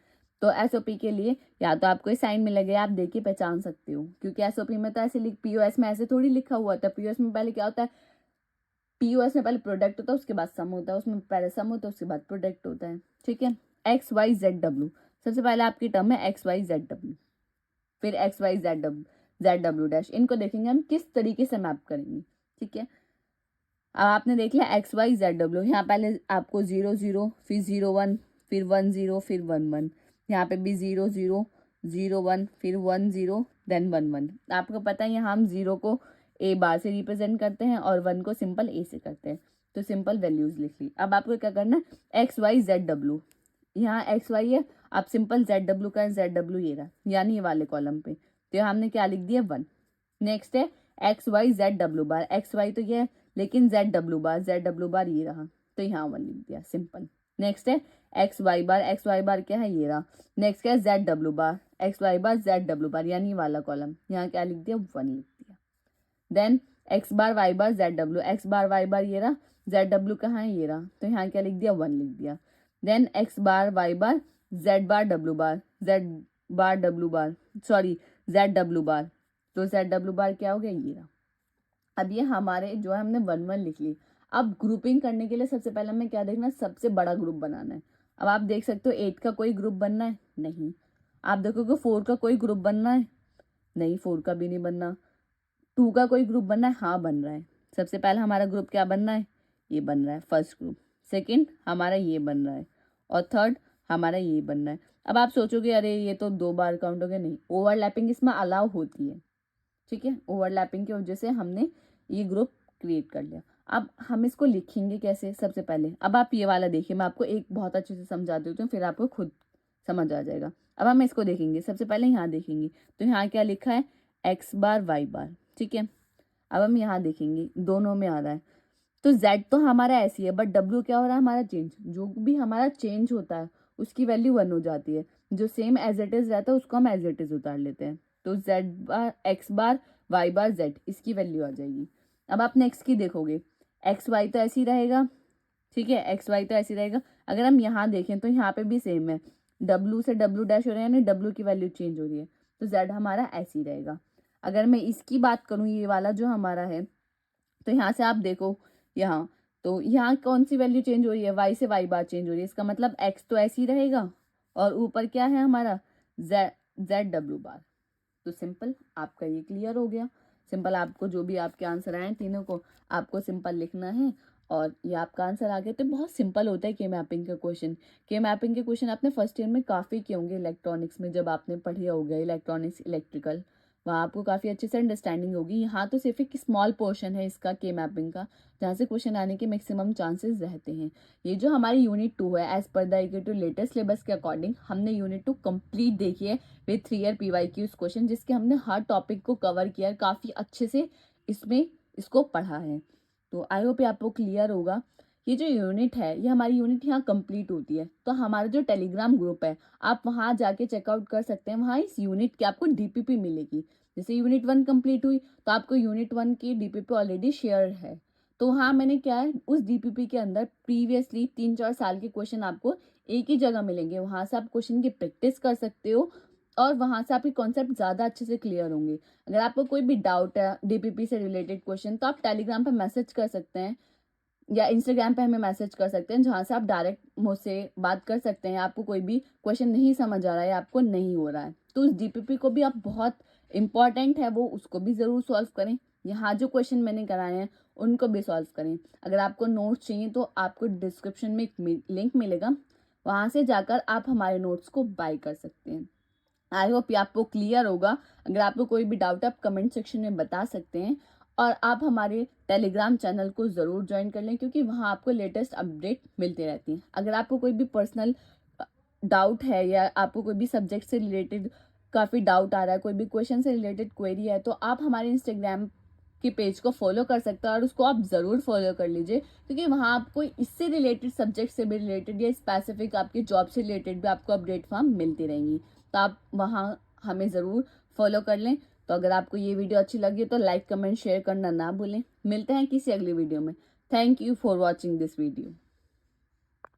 तो एसओपी के लिए या तो आपको साइन मिलेगा, आप देख के पहचान सकते हो, क्योंकि एसओपी में तो ऐसे पीओएस में ऐसे थोड़ी लिखा हुआ था। पीओएस में पहले क्या होता है, पीओएस में पहले प्रोडक्ट होता है उसके बाद सम होता है, उसमें पहले सम होता है उसके बाद प्रोडक्ट होता है, ठीक है। एक्स वाई जेड डब्ल्यू, सबसे पहले आपकी टर्म है एक्स वाई जेड डब्ल्यू, फिर एक्स वाई जेड डब्ल्यू डैश। इनको देखेंगे हम किस तरीके से मैप करेंगे, ठीक है। अब आपने देख लिया एक्स वाई जेड डब्ल्यू, यहाँ पहले आपको 0 0 फिर 0 1 फिर 1 0 फिर 1 1, यहाँ पे भी 0 0 0 1 फिर 1 0 देन 1 1। आपको पता है यहाँ हम 0 को ए बार से रिप्रेजेंट करते हैं और 1 को सिंपल ए से करते हैं, तो सिंपल वैल्यूज लिख ली। अब आपको क्या करना है, एक्स वाई जेड डब्ल्यू, यहाँ एक्स वाई है, आप सिंपल जेड डब्ल्यू का जेड डब्ल्यू ये रहा, यानी ये वाले कॉलम पे, तो यहाँ हमने क्या लिख दिया 1। नेक्स्ट है एक्स वाई जेड डब्ल्यू बार, एक्स वाई तो ये है लेकिन जेड डब्ल्यू बार ये रहा, तो यहाँ 1 लिख दिया, सिंपल। नेक्स्ट है एक्स वाई बार क्या है, ये रहा। नेक्स्ट क्या है जेड डब्ल्यू बार, एक्स वाई बार जेड डब्ल्यू बार, यानी वाला कॉलम, यहाँ क्या लिख दिया 1 लिख दिया। देन एक्स बार वाई बार जेड डब्ल्यू, एक्स बार वाई बार ये रहा, जेड डब्ल्यू कहाँ है, ये रहा, तो यहाँ क्या लिख दिया 1 लिख दिया। देन एक्स बार वाई बार जेड बार डब्ल्यू बार, जेड डब्ल्यू बार, तो जेड डब्ल्यू बार क्या हो गया, ये रहा। अब ये हमारे जो है हमने 1 1 लिख ली। अब ग्रुपिंग करने के लिए सबसे पहले हमें क्या देखना है, सबसे बड़ा ग्रुप बनाना है। अब आप देख सकते हो 8 का कोई ग्रुप बनना है, नहीं। आप देखोगे 4 का कोई ग्रुप बनना है, नहीं, 4 का भी नहीं बनना। 2 का कोई ग्रुप बनना है, हाँ बन रहा है। सबसे पहले हमारा ग्रुप क्या बनना है, ये बन रहा है फर्स्ट ग्रुप। सेकेंड हमारा ये बन रहा है और थर्ड हमारा ये बनना है। अब आप सोचोगे अरे ये तो 2 बार काउंट हो गया, नहीं, ओवरलैपिंग इसमें अलाउ होती है, ठीक है। ओवरलैपिंग की वजह से हमने ये ग्रुप क्रिएट कर लिया। अब हम इसको लिखेंगे कैसे, सबसे पहले अब आप ये वाला देखिए, मैं आपको एक बहुत अच्छे से समझा देती हूँ, फिर आपको खुद समझ आ जाएगा। अब हम इसको देखेंगे, सबसे पहले यहाँ देखेंगे, तो यहाँ क्या लिखा है एक्स बार वाई बार, ठीक है। अब हम यहाँ देखेंगे, दोनों में आ रहा है, तो z तो हमारा ऐसे ही है, बट w क्या हो रहा है हमारा चेंज, जो भी हमारा चेंज होता है उसकी वैल्यू 1 हो जाती है, जो सेम एज इट इज रहता है उसको हम एज इट इज उतार लेते हैं। तो z बार x बार y बार z इसकी वैल्यू आ जाएगी। अब आप नेक्स्ट की देखोगे, एक्स वाई तो ऐसे ही रहेगा, ठीक है, एक्स वाई तो ऐसे ही रहेगा। अगर हम यहाँ देखें तो यहाँ पे भी सेम है, डब्लू से डब्लू डैश हो रहा है, यानी डब्लू की वैल्यू चेंज हो रही है, तो जेड हमारा ऐसे ही रहेगा। अगर मैं इसकी बात करूँ, ये वाला जो हमारा है, तो यहाँ से आप देखो, यहाँ तो यहाँ कौन सी वैल्यू चेंज हो रही है, वाई से वाई बार चेंज हो रही है, इसका मतलब एक्स तो ऐसे ही रहेगा और ऊपर क्या है हमारा जेड, जेड डब्लू बार। तो सिंपल आपका ये क्लियर हो गया। सिंपल आपको जो भी आपके आंसर आए तीनों को आपको सिंपल लिखना है और ये आपका आंसर आ गया। तो बहुत सिंपल होता है के मैपिंग का क्वेश्चन। के मैपिंग के क्वेश्चन आपने फर्स्ट ईयर में काफ़ी किए होंगे इलेक्ट्रॉनिक्स में, जब आपने पढ़े होगा इलेक्ट्रॉनिक्स इलेक्ट्रिकल, वहाँ आपको काफ़ी अच्छे से अंडरस्टैंडिंग होगी। यहाँ तो सिर्फ एक स्मॉल पोर्शन है इसका के मैपिंग का, जहाँ से क्वेश्चन आने के मैक्सिमम चांसेस रहते हैं। ये जो हमारी यूनिट 2 है, as per the equative latest syllabus के अकॉर्डिंग हमने यूनिट 2 कंप्लीट देखी है विथ 3 ईयर PYQs क्वेश्चन, जिसके हमने हर टॉपिक को कवर किया है, काफ़ी अच्छे से इसमें इसको पढ़ा है। तो आई होप ये आपको क्लियर होगा। ये जो यूनिट है, ये हमारी यूनिट यहाँ कंप्लीट होती है, तो हमारा जो टेलीग्राम ग्रुप है आप वहाँ जाके चेकआउट कर सकते हैं। वहाँ इस यूनिट की आपको DPP मिलेगी। जैसे यूनिट 1 कंप्लीट हुई तो आपको यूनिट 1 की DPP ऑलरेडी शेयर है, तो हाँ मैंने क्या है उस DPP के अंदर प्रीवियसली 3-4 साल के क्वेश्चन आपको एक ही जगह मिलेंगे। वहाँ से आप क्वेश्चन की प्रैक्टिस कर सकते हो और वहाँ से आपके कॉन्सेप्ट ज़्यादा अच्छे से क्लियर होंगे। अगर आपको कोई भी डाउट है DPP से रिलेटेड क्वेश्चन, तो आप टेलीग्राम पर मैसेज कर सकते हैं या इंस्टाग्राम पे हमें मैसेज कर सकते हैं, जहाँ से आप डायरेक्ट मुझसे बात कर सकते हैं। आपको कोई भी क्वेश्चन नहीं समझ आ रहा है, आपको नहीं हो रहा है, तो उस DPP को भी आप बहुत इंपॉर्टेंट है वो, उसको भी ज़रूर सॉल्व करें। यहाँ जो क्वेश्चन मैंने कराए हैं उनको भी सॉल्व करें। अगर आपको नोट्स चाहिए तो आपको डिस्क्रिप्शन में एक लिंक मिलेगा, वहाँ से जाकर आप हमारे नोट्स को बाय कर सकते हैं। आई होप ये आपको क्लियर होगा। अगर आपको कोई भी डाउट है आप कमेंट सेक्शन में बता सकते हैं और आप हमारे टेलीग्राम चैनल को ज़रूर ज्वाइन कर लें, क्योंकि वहाँ आपको लेटेस्ट अपडेट मिलती रहती हैं। अगर आपको कोई भी पर्सनल डाउट है या आपको कोई भी सब्जेक्ट से रिलेटेड काफ़ी डाउट आ रहा है, कोई भी क्वेश्चन से रिलेटेड क्वेरी है, तो आप हमारे इंस्टाग्राम के पेज को फॉलो कर सकते हैं और उसको आप ज़रूर फॉलो कर लीजिए, क्योंकि वहाँ आपको इससे रिलेटेड सब्जेक्ट से भी रिलेटेड या स्पेसिफिक आपकी जॉब से रिलेटेड भी आपको अपडेट वहाँ मिलती रहेंगी। तो आप वहाँ हमें ज़रूर फॉलो कर लें। तो अगर आपको ये वीडियो अच्छी लगी तो लाइक कमेंट शेयर करना ना भूलें। मिलते हैं किसी अगली वीडियो में। Thank you for watching this video.